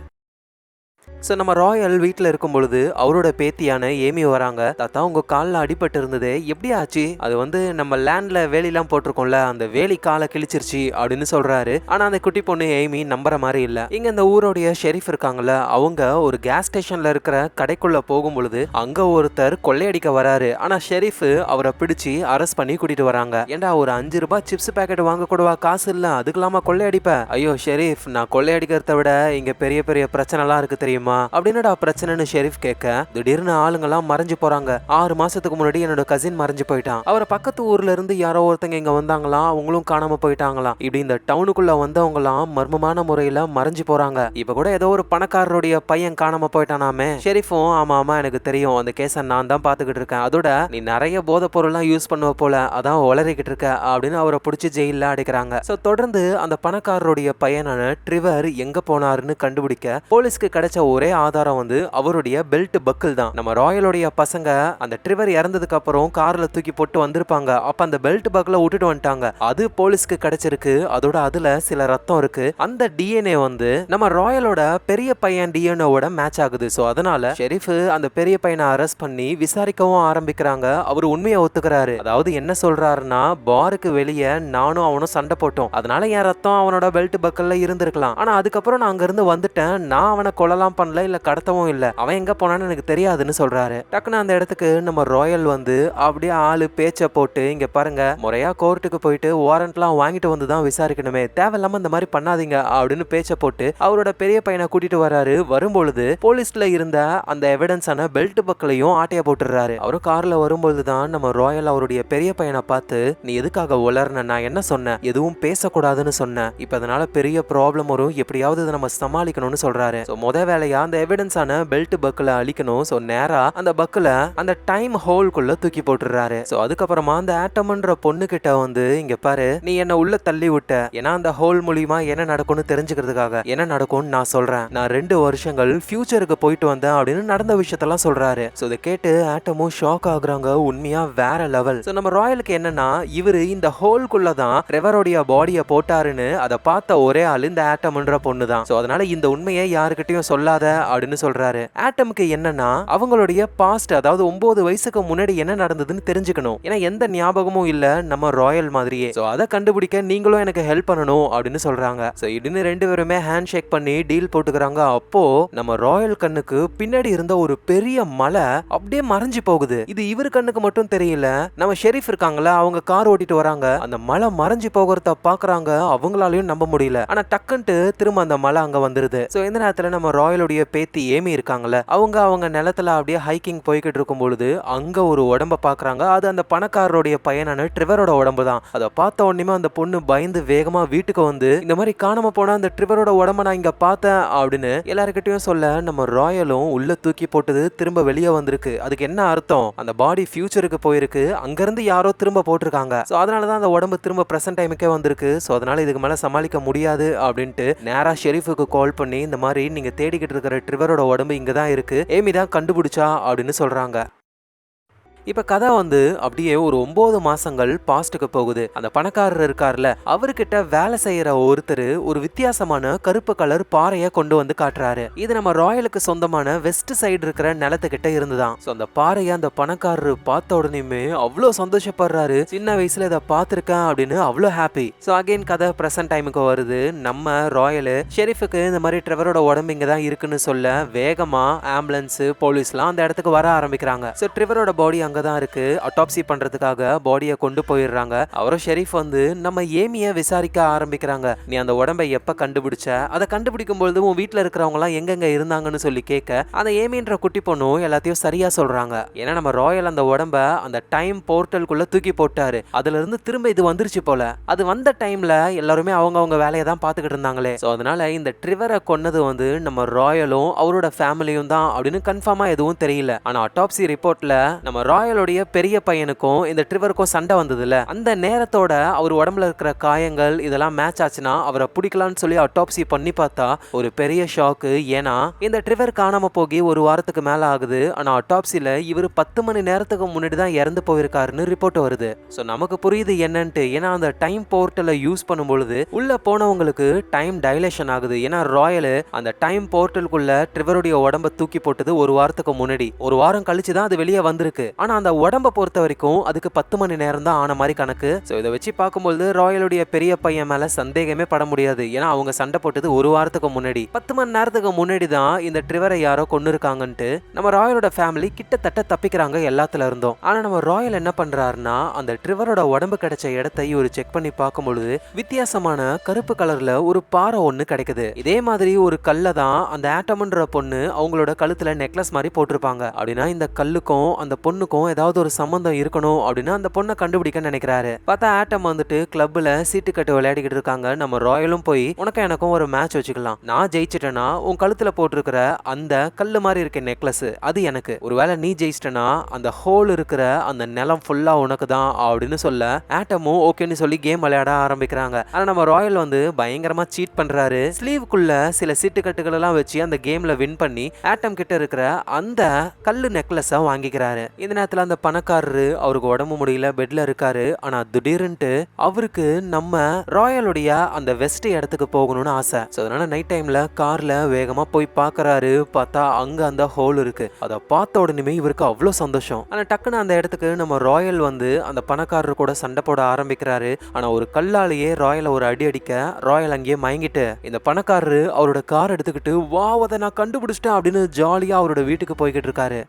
ஸோ நம்ம ராயல் வீட்டில் இருக்கும் பொழுது அவரோட பேத்தியான ஏமி வராங்க. தாத்தா உங்க காலில் அடிபட்டு இருந்தது எப்படி ஆச்சு? அது வந்து நம்ம லேண்ட்ல வேலிலாம் போட்டிருக்கோம்ல, அந்த வேலி காலை கிழிச்சிருச்சு அப்படின்னு சொல்றாரு. ஆனா அந்த குட்டி பொண்ணு ஏமி நம்புற மாதிரி இல்ல. இங்க இந்த ஊருடைய ஷெரீஃப் இருக்காங்கல்ல, அவங்க ஒரு கேஸ் ஸ்டேஷன்ல இருக்கிற கடைக்குள்ள போகும் பொழுது அங்க ஒருத்தர் கொள்ளையடிக்க வராரு. ஆனா ஷெரீஃப் அவரை பிடிச்சு அரெஸ்ட் பண்ணி கூட்டிட்டு வராங்க. ஏண்டா ஒரு 5 ரூபாய் சிப்ஸ் பேக்கெட் வாங்க கூடவா காசு இல்ல, அதுக்கெல்லாமா கொள்ளையடிப்ப? ஐயோ ஷெரீஃப், நான் கொள்ளையடிக்கிறத விட இங்க பெரிய பெரிய பிரச்சனை எல்லாம் இருக்கு தெரியுமா அப்படின்னடா பிரச்சனைன்னு ஷெரீஃப் கேட்க, திடீர்னு ஆளுங்கெல்லாம் மறைஞ்சு போறாங்க. 6 மாசத்துக்கு முன்னாடி என்னோட கசின் மறைஞ்சு போயிட்டான். அவரை பக்கத்து ஊர்ல இருந்து யாரோ ஒருத்தங்க இங்க வந்தாங்களாம், அவங்களும் காணாம போயிட்டாங்களாம். இப்படி இந்த டவுனுக்குள்ள வந்தவங்களாம் மர்மமான முறையில மறைஞ்சு போறாங்க. இப்ப கூட ஏதோ ஒரு பணக்காரருடைய பையன் காணாம போயிட்டானாமே. ஷெரீஃபும் ஆமா ஆமா எனக்கு தெரியும், அந்த கேஸை நான் தான் பாத்துக்கிட்டு இருக்கேன், அதோட நீ நிறைய போதை பொருள்லாம் யூஸ் பண்ணுவ போல, அதான் உளறிக்கிட்டு இருக்க அப்படின்னு அவரை பிடிச்சி ஜெயில அடைக்கிறாங்க. சோ தொடர்ந்து அந்த பணக்காரருடைய பையனான ட்ரிவர் எங்க போனாருன்னு கண்டுபிடிக்க போலீஸ்க்கு கிடைச்ச ஒரே ஆதாரம் வந்து அவருடைய பெல்ட் பக்கிள் தான். நம்ம ராயலுடைய பசங்க அந்த ட்ரிவர் இறந்ததுக்கு அப்புறம் கார்ல தூக்கி போட்டு வந்திருப்பாங்க. அப்ப அந்த பெல்ட் பக்கிள விட்டுட்டு வந்துட்டாங்க. அது போலீஸ்க்கு கிடைச்சிருக்கு. அதோட அதுல சில ரத்தம் இருக்கு. அந்த டிஎன்ஏ வந்து நம்ம ராயலோட பெரிய பையன் டிஎன்ஏவோட மேட்ச் ஆகுது. சோ அதனால ஷெரீஃப் அந்த பெரிய பையனை அரெஸ்ட் பண்ணி விசாரிக்கவும் ஆரம்பிக்கிறாங்க. அவர் உண்மையை ஒத்துக்கிறாரு. அதாவது என்ன சொல்றாருன்னா, பாருக்கு வெளியே நானும் அவனும் சண்டை போட்டோம், அதனால என் ரத்தம் அவனோட பெல்ட் பக்கிள்ல இருந்திருக்கலாம். ஆனா அதுக்கப்புறம் நான் அங்க இருந்து வந்துட்டேன், நான் அவனை கொல்லலாம் பண்ணல, இல்ல கடத்தவும் இல்ல, அவன் எங்க போனான்னு எனக்கு தெரியாதுன்னு சொல்றாரு. டக்குன்னு அந்த இடத்துக்கு நம்ம ராயல் வந்து அப்படியே ஆளு பேச்ச போட்டு, இங்க பாருங்க முறையா கோர்ட்டுக்கு போயிட்டு வாரண்ட்லாம் வாங்கிட்டு வந்து தான் விசாரிக்கணுமே, தேவையில்லாம இந்த மாதிரி பண்ணாதீங்க அப்படின்னு பேச்ச போட்டு அவரோட பெரிய பையனை கூட்டிட்டு வராரு. வரும்பொழுது போலீஸ்ல இருந்த அந்த எவிடன்ஸான பெல்ட் பக்கலையும் ஆட்டைய போட்டுறாரு. அவரு கார்ல வரும்பொழுது தான் நம்ம ராயல் அவருடைய பெரிய பையனை பார்த்து, நீ எதுக்காக உளர்ன, நான் என்ன சொன்னேன், எதுவும் பேசக்கூடாதுன்னு சொன்னேன், இப்ப அதனால பெரிய ப்ராப்ளம் வரும், எப்படியாவது இதை நம்ம சமாளிக்கணும்னு சொல்றாரு. முத வேலையா அந்த எவிடன்ஸான பெல்ட் பக்கிள அழிக்கணும். சோ நேரா அந்த பக்கிள அந்த டைம் ஹோல்குள்ள தூக்கி போட்டுறாரு. சோ அதுக்கப்புறமா அந்த ஆட்டம்ன்ற பொண்ணு கிட்ட வந்து, இங்க பாரு நீ என்ன உள்ள தள்ளி விட்ட, ஏன்னா அந்த ஹோல் மூலியமா என்ன நடக்கும்னு தெரிஞ்சுக்கிறதுக்காக, என்ன நடக்கும்னு நான் சொல்றேன், நான் 2 வருஷங்கள் ஃபியூச்சருக்கு போயிட்டு வந்தேன் அப்படின்னு நடந்த விஷயத்தெல்லாம் சொல்றாரு. சோ இதை கேட்டு ஆட்டமும் ஷாக் ஆகுறாங்க. உண்மையா வேற லெவல். சோ நம்ம ராயலுக்கு என்னன்னா, இவரு இந்த ஹோல்குள்ள தான் ட்ரெவரோடைய பாடியை போட்டாருன்னு அதை பார்த்த ஒரே ஆள் இந்த ஆட்டம்ன்ற பொண்ணு தான். சோ அதனால இந்த உண்மையை யாருக்கிட்டையும் சொல்லாத அப்படின்னு சொல்றாரு. ஆட்டம்க்கு என்னன்னா அவங்களுடைய பாஸ்ட், அதாவது 9 வயசுக்கு முன்னாடி என்ன நடந்ததுன்னு தெரிஞ்சுக்கணும். ஏன்னா எந்த ஞாபகமும் இல்ல நம்ம ராயல் மாதிரியே. சோ அதை கண்டுபிடிக்க நீங்களும் எனக்கு ஹெல்ப் பண்ணணும் அப்படின்னு சொல்றாங்க. சோ இடின்னு 2 பேருமே ஹேண்ட் ஷேக் பண்ணி டீல் போட்டுக்கிறாங்க. அப்போ நம்ம ராயல் கண்ணுக்கு பின்னாடி இருந்த ஒரு பெரிய மலை அப்படியே மறைஞ்சு போகுது. இது இவர் கண்ணுக்கு மட்டும் தெரியல, நம்ம ஷெரீஃப் இருக்காங்கல்ல, அவங்க கார் ஓட்டிட்டு வராங்க, அந்த மலை மறைஞ்சு போகிறத பாக்குறாங்க. அவங்களாலையும் நம்ப முடியல. ஆனா டக்குன்ட்டு திரும்ப அந்த மலை அங்க வந்துருது. சோ இந்த நேரத்துல நம்ம ராயலுடைய பேத்தி ஏமி இருக்காங்கல்ல, அவங்க நிலத்துல அப்படியே ஹைக்கிங் போய்கிட்டு இருக்கும் பொழுது அங்க ஒரு உடம்ப பாக்குறாங்க. அது அந்த பணக்காரருடைய பையனான ட்ரிவரோட உடம்பு தான். அதை பார்த்த உடனே அந்த பொண்ணு பயந்து வேகமா வீட்டுக்கு வந்து இந்த மாதிரி காணாம போன அந்த ட்ரிவரோட உடம்ப நான் இங்க பார்த்தேன் அப்படின்னு எல்லாருக்கிட்டையும் சொல்ல, நம்ம ராயலும் உள்ள தூக்கி போட்டது திரும்ப வெளியே வந்திருக்கு. அதுக்கு என்ன அர்த்தம்? அந்த பாடி ஃபியூச்சருக்கு போயிருக்கு, அங்கிருந்து யாரோ திரும்ப போட்டிருக்காங்க. சோ அதனாலதான் அந்த உடம்பு திரும்ப பிரசன்ட் டைமுக்கே வந்திருக்கு. சோ அதனால இதுக்கு மேல சமாளிக்க முடியாது அப்படின்ட்டு நேரா ஷெரீஃபுக்கு கால் பண்ணி இந்த மாதிரி நீங்க தேடிக்கிட்டு இருக்கிற ட்ரிவரோட உடம்பு இங்கதான் இருக்கு, ஏமி தான் கண்டுபிடிச்சா அப்படின்னு சொல்றாங்க. இப்ப கதை அப்படியே ஒரு 9 மாசங்கள் பாஸ்டுக்கு போகுது. அந்த பணக்காரர் இருக்கார்ல, அவர்கிட்ட வேலை செய்யற ஒருத்தர் ஒரு வித்தியாசமான கருப்பு கலர் பாறைய கொண்டு வந்து காட்டுறாரு. இது நம்ம ராயலுக்கு சொந்தமான வெஸ்ட் சைடு இருக்கிற நிலத்துக்கிட்ட இருந்துதான். சோ அந்த பாறைய அந்த பணக்காரர் பார்த்த உடனேயுமே அவ்வளவு சந்தோஷப்படுறாரு. சின்ன வயசுல இதை பார்த்திருக்கேன் அப்படின்னு அவ்வளவு ஹாப்பி. சோ அகைன் கதை பிரசன்ட் டைமுக்கு வருது. நம்ம ராயல் ஷெரீஃபுக்கு இந்த மாதிரி ட்ரெவரோட உடம்பு இங்கதான் இருக்குன்னு சொல்ல வேகமா ஆம்புலன்ஸ் போலீஸ்லாம் அந்த இடத்துக்கு வர ஆரம்பிக்கிறாங்க. சோ ட்ரெவரோட பாடி அங்கதான் இருக்கு. அட்டாப்சி பண்றதுக்காக பாடியை கொண்டு போயிடுறாங்க. அவரும் ஷெரீஃப் நம்ம ஏமிய விசாரிக்க ஆரம்பிக்கிறாங்க. நீ அந்த உடம்பை எப்ப கண்டுபிடிச்ச, அதை கண்டுபிடிக்கும் பொழுது உன் வீட்டுல இருக்கிறவங்க எல்லாம் எங்கெங்க இருந்தாங்கன்னு சொல்லி கேட்க, அந்த ஏமின்ற குட்டி பொண்ணும் எல்லாத்தையும் சரியா சொல்றாங்க. ஏன்னா நம்ம ராயல் அந்த உடம்ப அந்த டைம் போர்ட்டலுக்குள்ள தூக்கி போட்டாரு. அதுல இருந்து திரும்ப இது வந்துருச்சு போல. அது வந்த டைம்ல எல்லாருமே அவங்க வேலையை தான் பாத்துக்கிட்டு இருந்தாங்களே. சோ அதனால இந்த ட்ரிவரை கொன்னது நம்ம ராயலும் அவரோட ஃபேமிலியும் தான் அப்படின்னு கன்ஃபார்மா எதுவும் தெரியல. ஆனா அட்டாப்சி ரிப்போர்ட்ல நம்ம ராயலுடைய பெரிய பையனுக்கும் இந்த ட்ரிவருக்கும் சண்டை வந்ததுல, அந்த நேரத்தோட அவர் உடம்புல இருக்கிற காயங்கள் இதெல்லாம் மேட்ச் ஆச்சுன்னா அவரை பிடிக்கலாம்னு சொல்லி அட்டாப்சி பண்ணி பார்த்தா ஒரு பெரிய ஷாக்கு. ஏன்னா இந்த ட்ரிவர் காணாம போகி ஒரு வாரத்துக்கு மேல ஆகுது. ஆனா அட்டாப்சில இவர் 10 மணி நேரத்துக்கு முன்னாடி தான் இறந்து போயிருக்காருன்னு ரிப்போர்ட் வருது. சோ நமக்கு புரியுது என்னன்ட்டு. ஏன்னா அந்த டைம் போர்ட்டலை யூஸ் பண்ணும் பொழுது உள்ள போனவங்களுக்கு டைம் டைலேஷன் ஆகுது. ஏன்னா ராயல் அந்த டைம் போர்ட்டலுக்குள்ள ட்ரிவருடைய உடம்ப தூக்கி போட்டது ஒரு வாரத்துக்கு முன்னாடி. ஒரு வாரம் கழிச்சு தான் அது வெளியே வந்திருக்கு. ஆனா அந்த உடம்ப பொறுத்த வரைக்கும் அதுக்கு 10 மணி நேரம் தான் ஆன மாதிரி கணக்கு. சோ இதை வச்சு பார்க்கும்போது ராயலுடைய பெரிய பையன் மேல சந்தேகமே பட முடியாது. ஏன்னா அவங்க சண்டை போட்டது ஒரு வாரத்துக்கு முன்னாடி, 10 மணி நேரத்துக்கு முன்னாடி தான் இந்த ட்ரிவரை யாரோ கொண்டு இருக்காங்கன்ட்டு நம்ம ராயலோட ஃபேமிலி கிட்டத்தட்ட தப்பிக்கிறாங்க எல்லாத்துல இருந்தும். ஆனா நம்ம ராயல் என்ன பண்றாருன்னா, அந்த ட்ரிவரோட உடம்பு கிடைச்ச இடத்தை இவர் செக் பண்ணி பார்க்கும் பொழுது வித்தியாசமான கருப்பு கலர்ல ஒரு பாறை ஒண்ணு கிடைக்குது. இதே மாதிரி ஒரு கல்லை தான் அந்த ஆட்டம்ன்ற பொண்ணு அவங்களோட கழுத்துல நெக்லஸ் மாதிரி போட்டிருப்பாங்க. அப்படின்னா இந்த கல்லுக்கும் அந்த பொண்ணுக்கும் ஏதாவது ஒரு சம்பந்தம் இருக்கணும் அப்படின்னு அந்த பொண்ணை கண்டுபிடிக்க நினைக்கிறாரு. பார்த்தா ஆட்டம் கிளப்ல சீட்டு கட்டு விளையாடிக்கிட்டு இருக்காங்க. நம்ம ராயலும் போய் உனக்கு எனக்கும் ஒரு மேட்ச் வச்சுக்கலாம், நான் ஜெயிச்சிட்டேன்னா உன் கழுத்துல போட்டிருக்கிற அந்த கல்லு மாதிரி இருக்க நெக்லஸ் அது எனக்கு, ஒருவேளை நீ ஜெயிச்சிட்டனா அந்த ஹோல் இருக்கிற அந்த நிலம் ஃபுல்லா உனக்கு தான் அப்படின்னு சொல்ல ஆட்டமும் ஓகேன்னு சொல்லி கேம் விளையாட ஆரம்பிக்கிறாங்க. ஆனா நம்ம ராயல் பயங்கரமா சீட் பண்றாரு. ஸ்லீவுக்குள்ள சில சீட்டு கட்டுகள் எல்லாம் வச்சு அந்த கேம்ல வின் பண்ணி ஆட்டம் கிட்ட இருக்கிற அந்த கல்லு நெக்லஸ வாங்கிக்கிறாரு. இந்த நேரத்துல அந்த பணக்காரரு அவருக்கு உடம்பு முடியல, பெட்ல இருக்காரு. ஆனா திடீர்னு அவருக்கு நம்ம ராயலுடைய அந்த வெஸ்ட் இடத்துக்கு போகணும்னு ஆசை. அதனால நைட் டைம்ல கார்ல வேகமா போய் பாக்குறாரு. பார்த்தா அங்க அந்த ஹோல் இருக்கு. அதை பார்த்த உடனே இவருக்கு அவ்வளவு சந்தோஷம். ஆனா டக்குன்னு அந்த இடத்துக்கு நம்ம ராயல் அந்த பணக்காரரு கூட சண்டை போட ஆரம்பிக்கிறாரு. ஆனா ஒரு கல்லாலேயே ராயல ஒரு அடி அடிக்க ராயல் அங்கேயே மயங்கிட்டு இந்த பணக்காரரு அவரோட கார் எடுத்துக்கிட்டு வா அதை நான் கண்டுபிடிச்சிட்டேன் அப்படின்னு ஜாலியா அவரோட வீட்டுக்கு போய்கிட்டு இருக்காரு.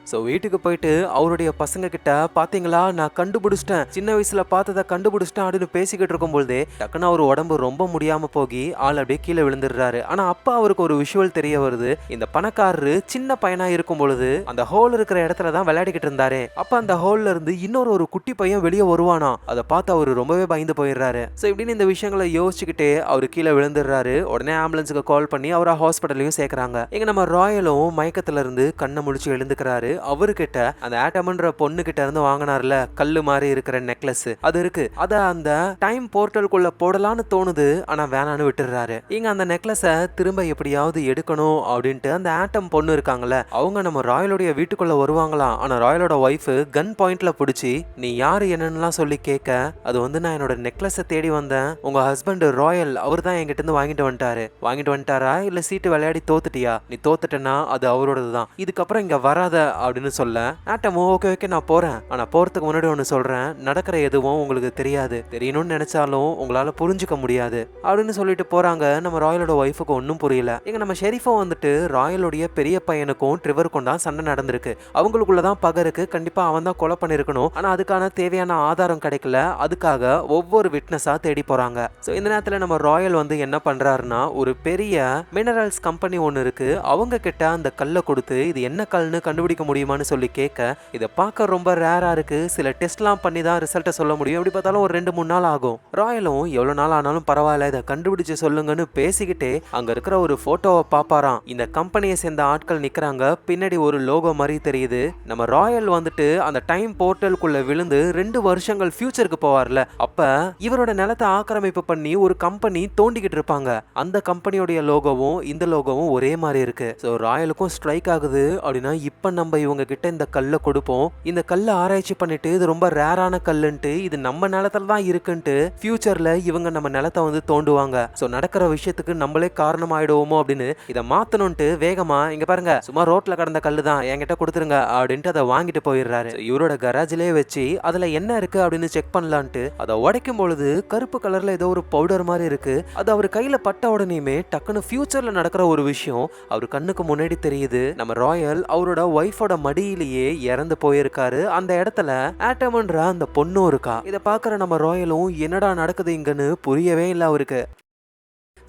ஸோ வீட்டுக்கு போயிட்டு அவருடைய பசங்க கிட்ட பாத்தீங்களா நான் கண்டுபிடிச்சிட்டேன், சின்ன வயசுல பார்த்ததை கண்டுபிடிச்சிட்டேன் அப்படின்னு பேசிக்கிட்டு இருக்கும்போதே டக்குன்னு அவர் உடம்பு ரொம்ப முடியாம போகி ஆள் அப்படியே கீழே விழுந்துடுறாரு. ஆனா அப்பா அவருக்கு ஒரு விஷுவல் தெரிய வருது. இந்த பணக்காரரு சின்ன பையனா இருக்கும் பொழுது அந்த ஹோல் இருக்கிற இடத்துல தான் விளையாடிக்கிட்டு இருந்தாரு. அப்ப அந்த ஹோல்ல இருந்து ஒரு குட்டி பையன் வெளியே வருவானா, அதை பார்த்து அவரு ரொம்பவே பயந்து போயிடுறாரு. ஸோ இப்படின்னு இந்த விஷயங்களை யோசிச்சுக்கிட்டே அவரு கீழே விழுந்துடுறாரு. உடனே ஆம்புலன்ஸுக்கு கால் பண்ணி அவரை ஹாஸ்பிட்டலையும் சேர்க்கறாங்க. இங்க நம்ம ராயலும் மயக்கத்துல இருந்து கண்ணை முழிச்சு எழுந்துக்கிறாரு. அவர்கிட்ட அந்த ஆட்டம்ன்ற பொண்ணு கிட்ட இருந்து வாங்கினார்ல கல்லு மாதிரி இருக்கிற நெக்லஸ் அது இருக்கு. அத அந்த டைம் போர்ட்டலுக்குள்ள போடலான்னு தோணுது, ஆனா வேணான்னு விட்டுறாரு. இங்க அந்த நெக்லஸ திரும்ப எப்படியாவது எடுக்கணும் அப்படின்ட்டு அந்த ஆட்டம் பொண்ணு இருக்காங்கல்ல, அவங்க நம்ம ராயலுடைய வீட்டுக்குள்ள வருவாங்களாம். ஆனா ராயலோட ஒய்ஃப் கன் பாயிண்ட்ல பிடிச்சி நீ யாரு என்னன்னுலாம் சொல்லி கேட்க, அது வந்து நான் என்னோட நெக்லஸை தேடி வந்தேன், உங்க ஹஸ்பண்ட் ராயல் அவர் தான் என்கிட்ட இருந்து வாங்கிட்டு வந்துட்டாரா இல்ல சீட்டு விளையாடி தோத்துட்டியா, நீ தோத்துட்டனா அது அவரோடது தான், இதுக்கப்புறம் இங்க வராத அப்படின்னு சொல்ல ஆட்டமோ ஓகே ஓகே நான் போறேன், ஆனா போறதுக்கு முன்னாடி ஒன்னு சொல்றேன், நடக்கிற எதுவும் உங்களுக்கு தெரியாது, தெரியணும்னு நினைச்சாலும் உங்களால புரிஞ்சுக்க முடியாது அப்படின்னு சொல்லிட்டு போறாங்க. நம்ம ராயலோட ஒய்ஃபுக்கு ஒன்னும் புரியல. இங்க நம்ம ஷெரீஃபும் வந்துட்டு ராயலுடைய பெரிய பையனுக்கும் ட்ரிவருக்கும் தான் சண்டை நடந்திருக்கு, அவங்களுக்குள்ளதான் பகை இருக்கு, கண்டிப்பா அவன் தான் கொலை பண்ணிருக்கணும், ஆனா அதுக்கான தேவையான ஆதாரம் கிடைக்கல, அதுக்காக ஒவ்வொரு விட்னஸா தேடி போறாங்க. சோ இந்த நேரத்துல நம்ம ராயல் வந்து என்ன பண்றாருன்னா ஒரு பெரிய மினரல்ஸ் கம்பெனி ஒன்னு இருக்கு, அவங்க கிட்ட அந்த கல்லை கொடுத்து இது என்ன கல்னு கண்டுபிடிக்க முடியுமான்னு சொல்லி கேட்க, இதை பார்க்க ரொம்ப ரேரா இருக்கு, சில டெஸ்ட்லாம் பண்ணி தான் ரிசல்ட்டை சொல்ல முடியும், எப்படி பார்த்தாலும் ஒரு 2-3 நாள் ஆகும். ராயலும் எவ்வளவு நாள் ஆனாலும் பரவாயில்ல இதை கண்டுபிடிச்சு சொல்லுங்கன்னு பேசிக்கிட்டே அங்க இருக்கிற ஒரு போட்டோவை பாப்பாராம். இந்த கம்பெனியை சேர்ந்த ஆட்கள் நிக்கிறாங்க, பின்னாடி ஒரு லோகோ மாதிரி தெரியுது. நம்ம ராயல் வந்துட்டு அந்த டைம் போர்ட்டலுக்குள்ள விழுந்து 2 வருஷங்கள் ஃபியூச்சருக்கு போவார்ல, அப்ப இவரோட நிலத்தை ஆக்கிரமிப்பு பண்ணி ஒரு கம்பெனி தோண்டிக்கிட்டு இருப்பாங்க, அந்த கம்பெனியோட லோகோவும் இந்த லோகோவும் ஒரே மாதிரி இருக்கு. சோ ராயலுக்கும் ஸ்ட்ரைக் ஆகுது, அப்படின்னா இப்ப நம்ம இவங்க கிட்ட இந்த கல்லை கொடுப்போம், இந்த கல்லை ஆராய்ச்சி பண்ணிட்டு இது ரொம்ப ரேரான கல்லுன்ட்டு இது நம்ம நிலத்துல தான் இருக்குன்ட்டு ஃபியூச்சர்ல இவங்க நம்ம நிலத்தை வந்து தோண்டுவாங்க. சோ நடக்கிற விஷயத்துக்கு நம்மளே காரணம் ஆயிடுவோமோ அப்படின்னு இதை மாத்தணும்ட்டு வேகமா இங்க பாருங்க சும்மா ரோட்ல கடந்த கல்லு தான் என்கிட்ட கொடுத்துருங்க அப்படின்ட்டு அதை வாங்கிட்டு போயிடுறாரு. இவரோட கராஜ்லயே வச்சு அதுல என்ன இருக்கு அப்படின்னு செக் பண்ணலான்ட்டு அதை உடைக்கும் பொழுது கருப்பு கலர்ல ஏதோ ஒரு பவுடர் மாதிரி இருக்கு, அது அவர் கையில பட்ட உடனேயுமே டக்குன்னு ஃபியூச்சர்ல நடக்கிற ஒரு விஷயம் அவர் கண்ணுக்கு முன்னாடி தெரியுது. நம்ம ராயல் அவரோட ஒய்ஃபோட மடியிலேயே இறந்து போயிருக்காரு, அந்த இடத்துல ஆட்டம்ன்ற அந்த பொண்ணும் இருக்கா. இதை பாக்குற நம்ம ராயலும் என்னடா நடக்குது இங்கன்னு புரியவே இல்லை அவருக்கு.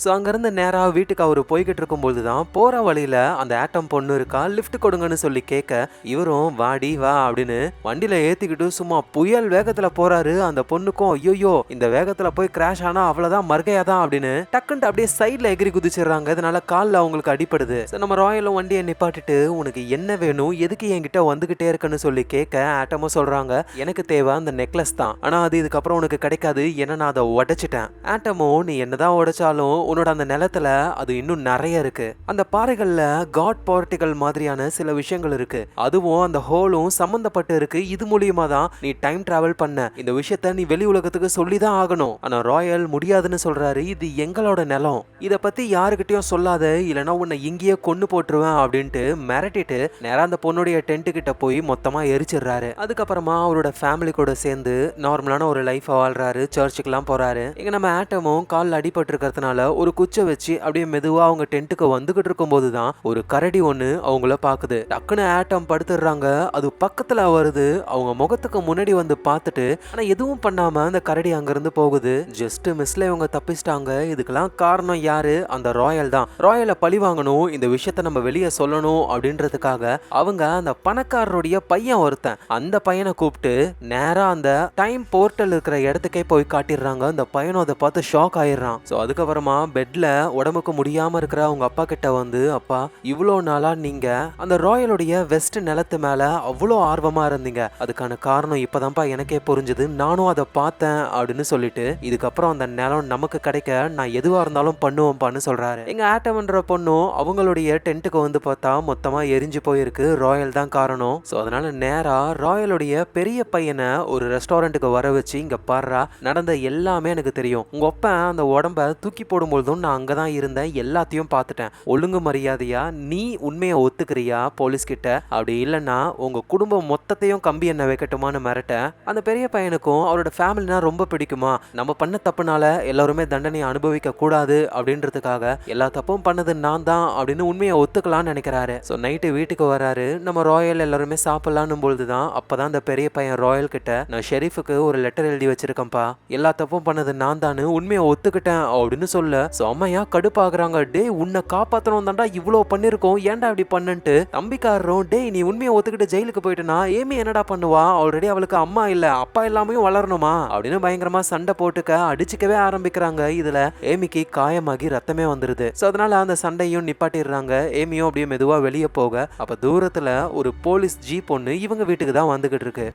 ஸோ அங்கேருந்து நேராக வீட்டுக்கு அவர் போய்கிட்டு இருக்கும்போது தான் போகிற வழியில் அந்த ஆட்டம் பொண்ணு இருக்கா, லிஃப்ட் கொடுங்கன்னு சொல்லி கேட்க இவரும் வாடி வா அப்படின்னு வண்டியில் ஏற்றிக்கிட்டு சும்மா புயல் வேகத்தில் போகிறாரு. அந்த பொண்ணுக்கும் ஐயோ இந்த வேகத்தில் போய் கிராஷ் ஆனால் அவ்வளோதான் மர்கையாதான் அப்படின்னு டக்குன்ட்டு அப்படியே சைடில் எகிரி குதிச்சிடுறாங்க, இதனால காலில் அவங்களுக்கு அடிப்படுது. ஸோ நம்ம ராயலும் வண்டியை நிப்பாட்டிட்டு உனக்கு என்ன வேணும், எதுக்கு என்கிட்ட வந்துகிட்டே இருக்குன்னு சொல்லி கேட்க ஆட்டமும் சொல்கிறாங்க எனக்கு தேவை அந்த நெக்லஸ் தான், ஆனால் அது இதுக்கப்புறம் உனக்கு கிடைக்காது, ஏன்னா நான் அதை உடைச்சிட்டேன். ஆட்டமும் நீ என்னதான் உடைச்சாலும் உன்னோட அந்த நிலத்துல அது இன்னும் நிறைய இருக்கு, அந்த பாறைகள்ல காட் பார்ட்டிகள் மாதிரியான சில விஷயங்கள் இருக்கு, அதுவும் அந்த ஹோலும் சம்பந்தப்பட்டு இருக்கு, இது மூலியமா தான் நீ டைம் டிராவல் பண்ண, இந்த விஷயத்த நீ வெளி உலகத்துக்கு சொல்லிதான் ஆகணும். ஆனா ராயல் முடியாதுன்னு சொல்றாரு, இது எங்களோட நிலம், இத பத்தி யாருக்கிட்டையும் சொல்லாத, இல்லைன்னா உன்னை இங்கேயே கொண்டு போட்டுருவேன் அப்படின்ட்டு மிரட்டிட்டு நேரா அந்த பொண்ணுடைய டென்ட் கிட்ட போய் மொத்தமா எரிச்சிடுறாரு. அதுக்கப்புறமா அவரோட ஃபேமிலி கூட சேர்ந்து நார்மலான ஒரு லைஃப் வாழ்றாரு, சர்ச்சுக்கெல்லாம் போறாரு. இங்க நம்ம ஆட்டமும் காலில் அடிபட்டு இருக்கிறதுனால ஒரு குச்சை வச்சு அப்படியே மெதுவா அவங்க டென்ட்டுக்கு வந்துகிட்டு இருக்கும் போதுதான் ஒரு கரடி ஒண்ணு அவங்கள பாக்குது. டக்குன்னு ஆட்டம் படுத்துடுறாங்க, அது பக்கத்துல வருது, அவங்க முகத்துக்கு முன்னாடி வந்து பார்த்துட்டு ஆனா எதுவும் பண்ணாம அந்த கரடி அங்கிருந்து போகுது. ஜஸ்ட் மிஸ்ல இவங்க தப்பிச்சிட்டாங்க. இதுக்கெல்லாம் காரணம் யாரு? அந்த ராயல் தான். ராயலை பழி வாங்கணும், இந்த விஷயத்த நம்ம வெளியே சொல்லணும் அப்படின்றதுக்காக அவங்க அந்த பணக்காரருடைய பையன் ஒருத்தன், அந்த பையனை கூப்பிட்டு நேரா அந்த டைம் போர்ட்டல் இருக்கிற இடத்துக்கே போய் காட்டிடுறாங்க. அந்த பையனும் அதை பார்த்து ஷாக் ஆயிடுறான். ஸோ அதுக்கப்புறமா பெட்ல உடம்புக்கு முடியாம இருக்கிற அவங்க அப்பா கிட்ட வந்து, அப்பா இவ்வளோ நாளா நீங்க அந்த ராயலுடைய வெஸ்ட் நிலத்து மேல அவ்வளோ ஆர்வமா இருந்தீங்க, அதுக்கான காரணம் இப்பதான்ப்பா எனக்கே புரிஞ்சுது, நானும் அதை பார்த்தேன் அப்படின்னு சொல்லிட்டு இதுக்கப்புறம் அந்த நிலம் நமக்கு கிடைக்க நான் எதுவா இருந்தாலும் பண்ணுவோம்ப்பான்னு சொல்றாரு. எங்க ஆட்டம்ன்ற பொண்ணும் அவங்களுடைய டென்ட்டுக்கு வந்து பார்த்தா மொத்தமா எரிஞ்சு போயிருக்கு, ராயல் தான் காரணம். ஸோ அதனால நேரா ராயலுடைய பெரிய பையனை ஒரு ரெஸ்டாரண்ட்டுக்கு வர வச்சு, இங்க பாடுறா நடந்த எல்லாமே எனக்கு தெரியும், உங்க அப்பா அந்த உடம்ப தூக்கி போடும்போதும் நான் அங்கதான் இருந்தேன், எல்லாத்தையும் பார்த்துட்டேன், ஒழுங்கு மரியாதையா நீ உண்மையை ஒத்துக்கிறியா போலீஸ் கிட்ட, அப்படி இல்லைன்னா உங்க குடும்பம் மொத்தத்தையும் கம்பி என்ன வைக்கட்டுமான்னு மிரட்ட. அந்த பெரிய பையனுக்கும் அவரோட ஃபேமிலினா ரொம்ப பிடிக்குமா, நம்ம பண்ண தப்புனால எல்லாருமே தண்டனையை அனுபவிக்க கூடாது அப்படின்றதுக்காக எல்லா தப்பும் பண்ணது நான் தான் அப்படின்னு உண்மையை ஒத்துக்கலாம்னு நினைக்கிறாரு. ஸோ நைட்டு வீட்டுக்கு வராரு. நம்ம ராயல் எல்லாருமே சாப்பிடலான்னு பொழுதுதான் அப்பதான் அந்த பெரிய பையன் ராயல் கிட்ட நான் ஷெரீஃபுக்கு ஒரு லெட்டர் எழுதி வச்சிருக்கேன்ப்பா, எல்லா தப்பும் பண்ணது நான் தான், உண்மையை ஒத்துக்கிட்டேன் அப்படின்னு சொல்ல செம்மையா கடுப்பாகுறாங்க. டேய் உன்னை காப்பாத்தணும் தான்டா இவ்வளவு பண்ணிருக்கோம், ஏன்டா இப்படி பண்ணுன்ட்டு. தம்பிக்காரரும் டேய் நீ உண்மையை ஒத்துக்கிட்டு ஜெயிலுக்கு போயிட்டனா ஏமி என்னடா பண்ணுவா, ஆல்ரெடி அவளுக்கு அம்மா இல்ல அப்பா எல்லாமே வளரணுமா அப்படின்னு பயங்கரமா சண்டை போட்டுக்க அடிச்சுக்கவே ஆரம்பிக்கிறாங்க. இதுல ஏமிக்கு காயமாகி ரத்தமே வந்துருது. சோ அதனால அந்த சண்டையும் நிப்பாட்டிடுறாங்க. ஏமியும் அப்படியே மெதுவா வெளியே போக அப்ப தூரத்துல ஒரு போலீஸ் ஜீப் ஒண்ணு இவங்க வீட்டுக்கு தான் வந்துகிட்டு இருக்கு.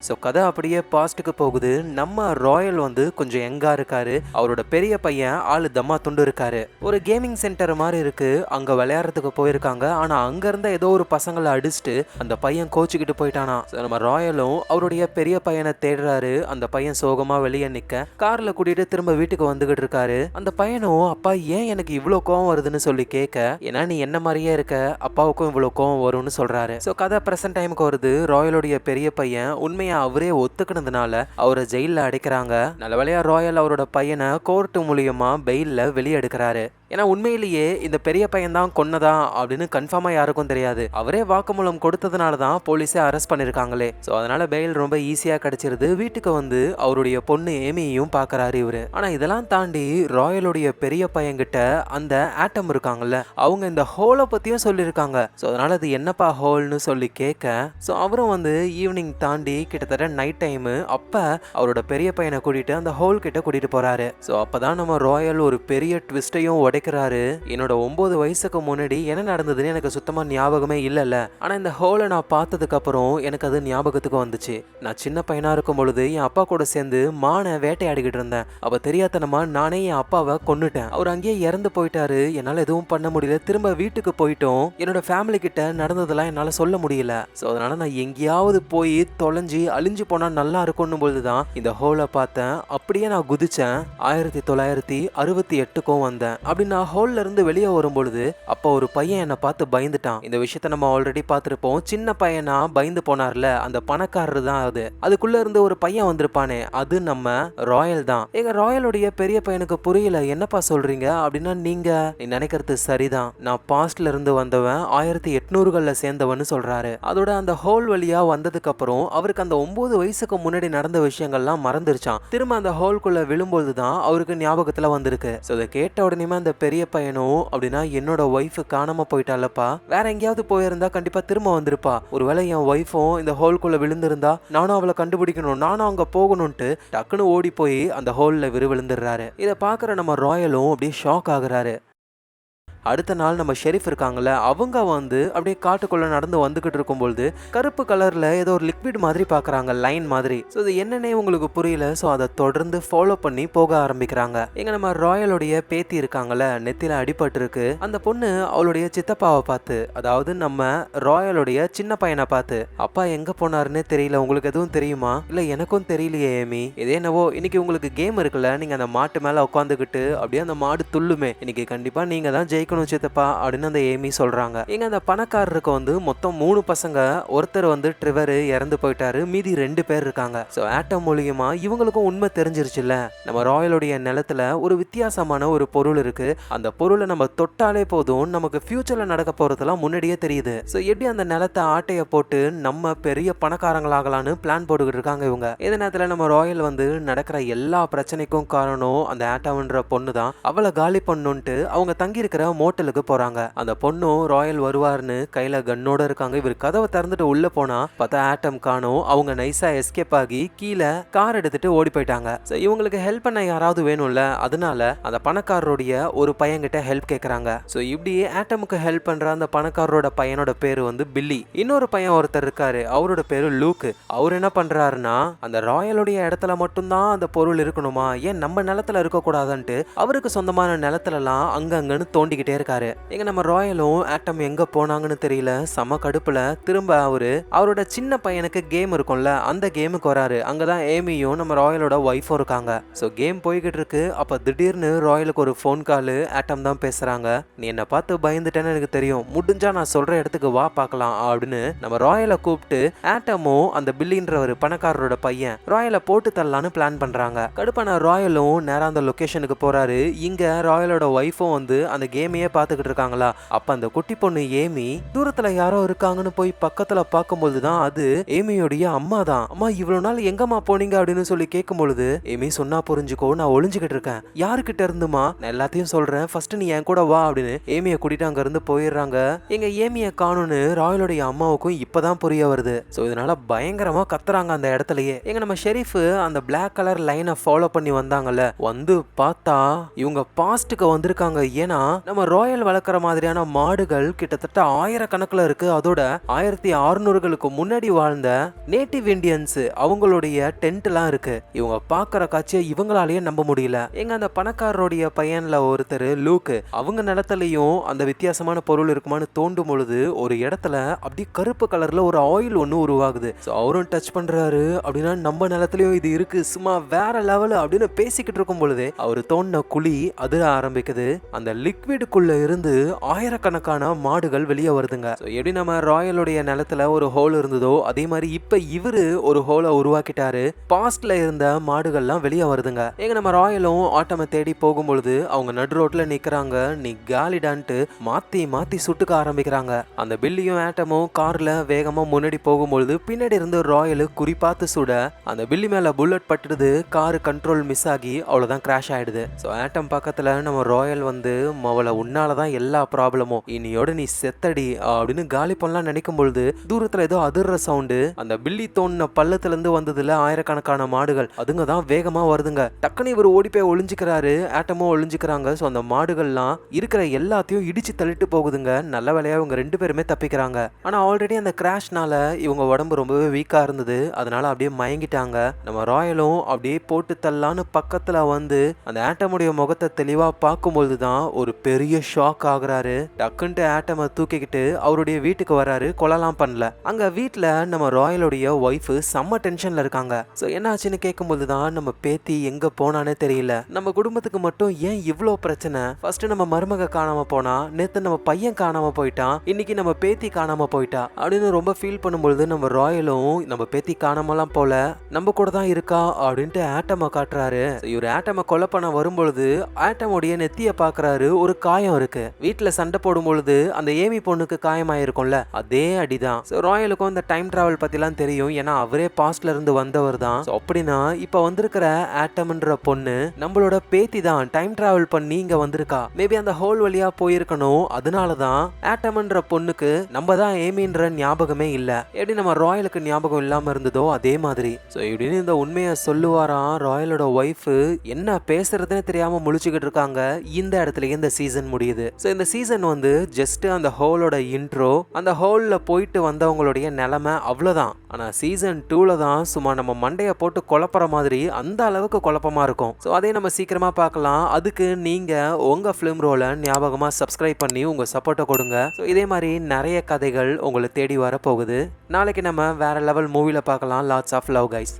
ஸோ கதை அப்படியே பாஸ்ட்டுக்கு போகுது. நம்ம ராயல் வந்து கொஞ்சம் யங்கா இருக்காரு. அவரோட பெரிய பையன் ஆளு தம்மா துண்டு இருக்காரு. ஒரு கேமிங் சென்டர் மாதிரி இருக்கு, அங்க விளையாடுறதுக்கு போயிருக்காங்க. ஆனா அங்க இருந்த ஏதோ ஒரு பசங்களை அடிச்சுட்டு அந்த பையன் கோச்சுக்கிட்டு போயிட்டானா. நம்ம ராயலும் அவருடைய பெரிய பையனை தேடுறாரு. அந்த பையன் சோகமா வெளியே நிக்க கார்ல கூட்டிட்டு திரும்ப வீட்டுக்கு வந்துகிட்டு இருக்காரு. அந்த பையனும் அப்பா ஏன் எனக்கு இவ்வளவு கோவம் வருதுன்னு சொல்லி கேட்க, ஏன்னா நீ என்ன மாதிரியே இருக்க, அப்பாவுக்கும் இவ்வளவு கோவம் வரும்னு சொல்றாரு. ஸோ கதை பிரசன்ட் டைமுக்கு வருது. ராயலுடைய பெரிய பையன் உண்மையை அவரே ஒத்துக்கினதுனால அவரை ஜெயில அடைக்கிறாங்க. நல்ல வேளையா ராயல் அவரோட பையனை கோர்ட்டு மூலியமா பெயில்ல வெளியே எடுக்கிறாரு. ஏன்னா உண்மையிலேயே இந்த பெரிய பையன் தான் கொன்னதா அப்படின்னு கன்ஃபார்மா யாருக்கும் தெரியாது. அவரே வாக்குமூலம் கொடுத்ததுனால தான் போலீஸே அரெஸ்ட் பண்ணிருக்காங்களே. ஸோ அதனால பெயில் ரொம்ப ஈஸியா கிடைச்சிருது. வீட்டுக்கு வந்து அவருடைய பொண்ணு ஏமியையும் பாக்குறாரு இவரு. ஆனா இதெல்லாம் தாண்டி ராயலுடைய பெரிய பையன்கிட்ட அந்த ஆட்டம் இருக்காங்கல்ல, அவங்க இந்த ஹோலை பத்தியும் சொல்லியிருக்காங்க. ஸோ அதனால அது என்னப்பா ஹோல்னு சொல்லி கேட்க, ஸோ அவரும் வந்து ஈவினிங் தாண்டி கிட்டத்தட்ட நைட் டைம் அப்ப அவரோட பெரிய பையனை கூட்டிட்டு அந்த ஹோல் கிட்ட கூட்டிட்டு போறாரு. ஸோ அப்பதான் நம்ம ராயல் ஒரு பெரிய ட்விஸ்டையும் உடைக்கிறாரு. என்னோட 9 வயசுக்கு முன்னாடி என்ன நடந்ததுன்னு எனக்கு சுத்தமா ஞாபகமே இல்லைல்ல, ஆனா இந்த ஹோலை நான் பார்த்ததுக்கு அப்புறம் எனக்கு அது ஞாபகத்துக்கு வந்துச்சு. நான் சின்ன பையனா இருக்கும் பொழுது என் அப்பா கூட சேர்ந்து மானை வேட்டையாடிக்கிட்டு இருந்தேன். அப்ப தெரியாதனமா நானே என் அப்பாவை கொன்னுட்டேன். அவர் அங்கேயே இறந்து போயிட்டாரு. என்னால எதுவும் பண்ண முடியல. திரும்ப வீட்டுக்கு போயிட்டோம். என்னோட ஃபேமிலி கிட்ட நடந்ததெல்லாம் என்னால சொல்ல முடியல. ஸோ அதனால நான் எங்கேயாவது போய் தொலைஞ்சி அழிஞ்சு போனா நல்லா இருக்கும்னு பொழுதுதான் இந்த ஹோலை பார்த்தேன். அப்படியே நான் குதிச்சேன். 1968க்கும் வந்தேன். அப்படி நான் ஹோல்ல இருந்து வெளியே வரும்பொழுது அப்போ ஒரு பையன் என்னை பார்த்து பயந்துட்டான். இந்த விஷயத்த நம்ம ஆல்ரெடி பார்த்திருப்போம். சின்ன பையனா பயந்து போனார்ல, அந்த பணக்காரரு தான் அது. அதுக்குள்ள இருந்து ஒரு பையன் வந்திருப்பானே, அது நம்ம ராயல் தான். எங்க ராயலுடைய பெரிய பையனுக்கு புரியல, என்னப்பா சொல்றீங்க அப்படின்னா, நீ நினைக்கிறது சரிதான், நான் பாஸ்ட்ல இருந்து வந்தவன், 1800களில் சேர்ந்தவன்னு சொல்றாரு. அதோட அந்த ஹோல் வழியா வந்ததுக்கு அப்புறம் அவருக்கு அந்த 9 வயசுக்கு முன்னாடி நடந்த விஷயங்கள்லாம் மறந்துருச்சான். திரும்ப அந்த ஹோல்குள்ள விழும்போது தான் அவருக்கு ஞாபகத்துல வந்திருக்கு. ஸோ அதை கேட்ட உடனே அந்த பெரிய பையனும் அப்படின்னா என்னோட ஒய்ஃப் காணாம போயிட்டாலப்பா, வேற எங்கேயாவது போயிருந்தா கண்டிப்பா திரும்ப வந்திருப்பா, ஒருவேளை என் ஒய்ஃபும் இந்த ஹோல்குள்ள விழுந்திருந்தா நானும் அவளை கண்டுபிடிக்கணும், நானும் அங்க போகணும்ட்டு டக்குன்னு ஓடி போய் அந்த ஹோல்ல விழுந்துடுறாரு. இதை பாக்குற நம்ம ராயலும் அப்படியே ஷாக் ஆகுறாரு. அடுத்த நாள் நம்ம ஷெரீஃப் இருக்காங்கல்ல, அவங்க வந்து அப்படியே காட்டுக்குள்ள நடந்து வந்துகிட்டு இருக்கும்பொழுது கருப்பு கலர்ல ஏதோ ஒரு லிக்விட் மாதிரி பாக்குறாங்க, லைன் மாதிரி. ஸோ இது என்னன்னே உங்களுக்கு புரியல. ஸோ அதை தொடர்ந்து ஃபாலோ பண்ணி போக ஆரம்பிக்கிறாங்க. எங்க நம்ம ராயலுடைய பேத்தி இருக்காங்கல்ல, நெத்தில அடிபட்டு இருக்கு. அந்த பொண்ணு அவளுடைய சித்தப்பாவை பார்த்து, அதாவது நம்ம ராயலுடைய சின்ன பையனை பார்த்து, அப்பா எங்க போனாருன்னே தெரியல, உங்களுக்கு எதுவும் தெரியுமா? இல்ல எனக்கும் தெரியலையே ஏமி. இதே என்னவோ இன்னைக்கு உங்களுக்கு கேம் இருக்குல்ல, நீங்க அந்த மாட்டு மேல உட்காந்துக்கிட்டு அப்படியே அந்த மாடு துள்ளுமே, இன்னைக்கு கண்டிப்பா நீங்க தான் ஜெயிக்கணும் சித்தப்பா அப்படின்னு அந்த ஏமி சொல்றாங்க. எங்க அந்த பணக்காரருக்கு வந்து மொத்தம் 3 பசங்க, ஒருத்தர் வந்து ட்ரிவர் இறந்து போயிட்டாரு, மீதி 2 பேர் இருக்காங்க. சோ ஆட்டம் மூலியமா இவங்களுக்கும் உண்மை தெரிஞ்சிருச்சுல்ல, நம்ம ராயலுடைய நிலத்துல ஒரு வித்தியாசமான ஒரு பொருள் இருக்கு, அந்த பொருளை நம்ம தொட்டாலே போதும் நமக்கு ஃபியூச்சர்ல நடக்க போறதெல்லாம் முன்னாடியே தெரியுது. சோ எப்படி அந்த நிலத்தை ஆட்டைய போட்டு நம்ம பெரிய பணக்காரங்களாகலான்னு பிளான் போட்டுக்கிட்டு இருக்காங்க இவங்க. இந்த நேரத்துல நம்ம ராயல் வந்து நடக்கிற எல்லா பிரச்சனைக்கும் காரணம் அந்த ஆட்டம்ன்ற பொண்ணு தான். அவளை காலி பண்ணுன்ட்டு அவங்க தங்கி இருக்கிற ஹோட்டலுக்கு போறாங்க. அந்த பொண்ணும் ராயல் வருவார்னு கையில கன்னோட இருக்காங்க. இவர் கதவை திறந்துட்டு உள்ள போனா பார்த்தா ஆட்டம் காணோம். அவங்க நைஸா எஸ்கேப் ஆகி கீழே கார் எடுத்துட்டு ஓடி போயிட்டாங்க. இவங்களுக்கு ஹெல்ப் பண்ண யாராவது வேணும்ல, அதனால அந்த பணக்காரருடைய ஒரு பையன் கிட்ட ஹெல்ப் கேக்குறாங்க. சோ இப்படி ஆட்டமுக்கு ஹெல்ப் பண்ற அந்த பணக்காரரோட பையனோட பேரு வந்து பில்லி. இன்னொரு பையன் ஒருத்தர் இருக்காரு, அவரோட பேரு லூக். அவர் என்ன பண்றாருன்னா, அந்த ராயலுடைய இடத்துல மட்டும்தான் அந்த பொருள் இருக்கணுமா, ஏன் நம்ம நிலத்துல இருக்க கூடாதுன்ட்டு அவருக்கு சொந்தமான நிலத்துல எல்லாம் அங்கங்கன்னு தோண்டிக்கிட்டே இருக்காரு. எங்க நம்ம ராயலும் ஆட்டம் எங்க போனாங்கன்னு தெரியல, சம கடுப்புல திரும்ப அவரோட சின்ன பையனுக்கு கேம் இருக்கும்ல, அந்த கேமுக்கு வராரு. அங்கதான் ஏமியும் நம்ம ராயலோட ஒய்ஃபும் இருக்காங்க. சோ கேம் போய்கிட்டு இருக்கு. அப்ப திடீர்னு ராயலுக்கு ஒரு போன் கால். ஆட்டம் தான் பேசுறாங்க. நீ என்ன பார்த்து பயந்துட்டேன்னு எனக்கு தெரியும், முடிஞ்சா நான் சொல்ற இடத்துக்கு வா பார்க்கலாம் அப்படின்னு நம்ம ராயலை கூப்பிட்டு ஆட்டமும் அந்த பில்லின்ற ஒரு பணக்காரரோட பையன் ராயலை போட்டு தரலான்னு பிளான் பண்றாங்க. கடுப்பான ராயலும் நேரா அந்த லொகேஷனுக்கு போறாரு. இங்க ராயலோட ஒய்ஃபும் வந்து அந்த கேம் ஏமியே பாத்துக்கிட்டு இருக்காங்களா. அப்ப அந்த குட்டி பொண்ணு ஏமி தூரத்துல யாரோ இருக்காங்கன்னு போய் பக்கத்துல பார்க்கும்போதுதான் அது ஏமியோடைய அம்மா தான். அம்மா இவ்வளவு நாள் எங்கம்மா போனீங்க அப்படின்னு சொல்லி கேட்கும் பொழுது ஏமி சொன்னா புரிஞ்சுக்கோ, நான் ஒளிஞ்சுக்கிட்டு இருக்கேன். யாருக்கிட்ட இருந்துமா? நான் எல்லாத்தையும் சொல்றேன், ஃபர்ஸ்ட் நீ என் கூட வா அப்படின்னு ஏமிய கூட்டிட்டு அங்க இருந்து போயிடுறாங்க. எங்க ஏமிய காணும்னு ராயலுடைய அம்மாவுக்கும் இப்பதான் புரிய வருது. சோ இதனால பயங்கரமா கத்துறாங்க அந்த இடத்துலயே. எங்க நம்ம ஷெரீஃப் அந்த பிளாக் கலர் லைனை ஃபாலோ பண்ணி வந்தாங்கல்ல, வந்து பார்த்தா இவங்க பாஸ்டுக்கு வந்திருக்காங்க. ஏன்னா நம்ம ராயல் வளர்க்குற மாதிரியான மாடுகள் கிட்டத்தட்ட ஆயிரக்கணக்கில் இருக்கு. அதோட 1600களுக்கு முன்னாடி வாழ்ந்த நேட்டிவ் இண்டியன்ஸ் அவங்களுடைய டென்ட் எல்லாம் இருக்கு. இவங்க பாக்குற காட்சியை இவங்களாலேயே நம்ப முடியல. எங்க அந்த பணக்காரருடைய பையன்ல ஒருத்தர் லூக்கு, அவங்க நிலத்திலையும் அந்த வித்தியாசமான பொருள் இருக்குமான்னு தோண்டும் பொழுது ஒரு இடத்துல அப்படி கருப்பு கலர்ல ஒரு ஆயில் ஒண்ணு உருவாகுது. அவரும் டச் பண்றாரு. அப்படின்னா நம்ம நிலத்திலயும் இது இருக்கு, சும்மா வேற லெவல் அப்படின்னு பேசிக்கிட்டு இருக்கும் பொழுது அவர் தோண்டின குழி அதிர ஆரம்பிக்குது. அந்த லிக்விடுக்குள்ள இருந்து ஆயிரக்கணக்கான மாடுகள் வெளியே வருதுங்க. எப்படி நம்ம ராயலுடைய நிலத்துல ஒரு ஹோல் இருந்ததோ அதே மாதிரி இப்ப இவரு ஒரு ஹோலை உருவாக்கிட்டாரு. பாஸ்ட்ல இருந்த மாடுகள்லாம் வெளியே வருதுங்க. எங்க நம்ம ராயலும் ஆட்டமை தேடி போகும்பொழுது அவங்க நடு ரோட்ல நிக்கிறாங்க. நீ காலிடான்ட்டு மாத்தி மாத்தி சுட்டுக்க ஆரம்பிக்கிறாங்க. அந்த பில்லியும் ஆட்டமும் கார்ல வேகமா முன்னாடி போகும்பொழுது பின்னாடி இருந்து ராயலு குறிப்பாத்து சுட அந்த பில்லி மேல புல்லட் பட்டுடுது. காரு கண்ட்ரோல் மிஸ் ஆகி அவ்வளவுதான் கிராஷ் ஆயிடுது. ஸோ ஆட்டம் பக்கத்துல நம்ம ராயல் வந்து அவளை உன்னாலதான் எல்லா ப்ராப்ளமும், இனியோட நீ செத்தடி அப்படின்னு காலி பண்ணலாம் நினைக்கும் பொழுது தூரத்துல ஏதோ அதிர்ற சவுண்டு. அந்த பில்லி தோண்டின பள்ளத்துல இருந்து வந்ததுல ஆயிரக்கணக்கான மாடுகள் அதுங்க தான் வேகமா வருதுங்க. டக்குனு இவர் ஓடி போய் ஒளிஞ்சுக்கிறாரு. ஆட்டமும் ஒளிஞ்சுக்கிறாங்க. ஸோ அந்த மாடுகள்லாம் இருக்கிற எல்லாத்தையும் இடிச்சு தள்ளிட்டு போகுதுங்க. நல்ல வேலையா இவங்க 2 பேருமே தப்பிக்கிறாங்க. ஆனா ஆல்ரெடி அந்த கிராஷ்னால இவங்க உடம்பு ரொம்பவே வீக்கா இருந்தது. அதனால அப்படியே மயங்கிட்டாங்க. நம்ம ராயலும் அப்படியே போட்டு தள்ளான்னு பக்கத்துல வந்து அந்த ஆட்டமுடைய முகத்தை தெளிவா பார்க்கும்போது தான் ஒரு பெரிய ஷாக் ஆகுறாரு. டக்குன்ட்டு ஆட்டமை தூக்கிக்கிட்டு அவருடைய வீட்டுக்கு வராரு. கொலைலாம் பண்ணல. அங்க வீட்டுல நம்ம ராயலுடைய ஒய்ஃப் செம்ம டென்ஷன்ல இருக்காங்க. ஸோ என்ன ஆச்சுன்னு கேட்கும்போது தான் நம்ம பேத்தி எங்க போனானே தெரியல. நம்ம குடும்பத்துக்கு மட்டும் ஏன் இவ்வளோ பிரச்சனை? ஃபர்ஸ்ட் நம்ம மருமக காணாம போனா, நேத்து நம்ம பையன் காணாம போயிட்டான், இன்னைக்கு நம்ம பேத்தி காணாம போயிட்டா அப்படின்னு ரொம்ப ஃபீல் பண்ணும்பொழுது நம்ம ராயலும் நம்ம பேத்தி காணாமலாம் போல, நம்ம கூட தான் இருக்கா அப்படின்ட்டு ஆட்டமை காட்டுறாரு. இவர் ஆட்டமை கொலை பண்ண வரும்பொழுது ஆட்டமுடைய நெத்திய பாக்குறாரு. ஒரு காயம் இருக்கு. வீட்டுல சண்டை போடும் பொழுது அந்த ஏமி பொண்ணுக்கு காயமாயிருக்கும்ல, அதே அடிதான். ராயலுக்கும் இந்த டைம் டிராவல் பத்திலாம் தெரியும். ஏன்னா அவரே பாஸ்ட்ல இருந்து வந்தவர் தான். அப்படின்னா இப்ப வந்திருக்கிற ஆட்டம்ன்ற பொண்ணு நம்மளோட பேத்தி தான். டைம் டிராவல் பண்ணி இங்க வந்திருக்கா. மேபி அந்த ஹோல் வழியா போயிருக்கணும். அதனாலதான் ஆட்டம்ன்ற பொண்ணுக்கு நம்ம தான் ஏமின்ற ஞாபகமே இல்ல. எப்படி நம்ம ராயலுக்கு ஞாபகம் இல்லாம இருந்ததோ அதே மாதிரி. சோ இப்படின்னு இந்த உண்மையை சொல்லுவாராம். ராயலோட ஒய்ஃப் என்ன பேசுறதுன்னு தெரியாம முழிச்சுக்கிட்டு இருக்காங்க. இந்த இடத்துல இந்த சீசன் முடியுது. சோ இந்த சீசன் வந்து ஜஸ்ட் அந்த ஹோலோட இன்ட்ரோ. அந்த ஹோல்ல போயிட்டு வந்தவங்களுடைய நிலைமை அவ்வளவுதான். ஆனா சீசன் 2ல தான் சும்மா நம்ம மண்டைய போட்டு குழப்பற மாதிரி அந்த அளவுக்கு குழப்பமா இருக்கும். ஸோ அதே நம்ம சீக்கிரமா பார்க்கலாம். அதுக்கு நீங்க உங்க ஃபிலிம் ரோலை ஞாபகமா சப்ஸ்கிரைப் பண்ணி உங்க சப்போர்ட்டை கொடுங்க. ஸோ இதே மாதிரி நிறைய கதைகள் உங்களை தேடி வர போகுது. நாளைக்கு நம்ம வேற லெவல் மூவில பார்க்கலாம். Lots of love guys.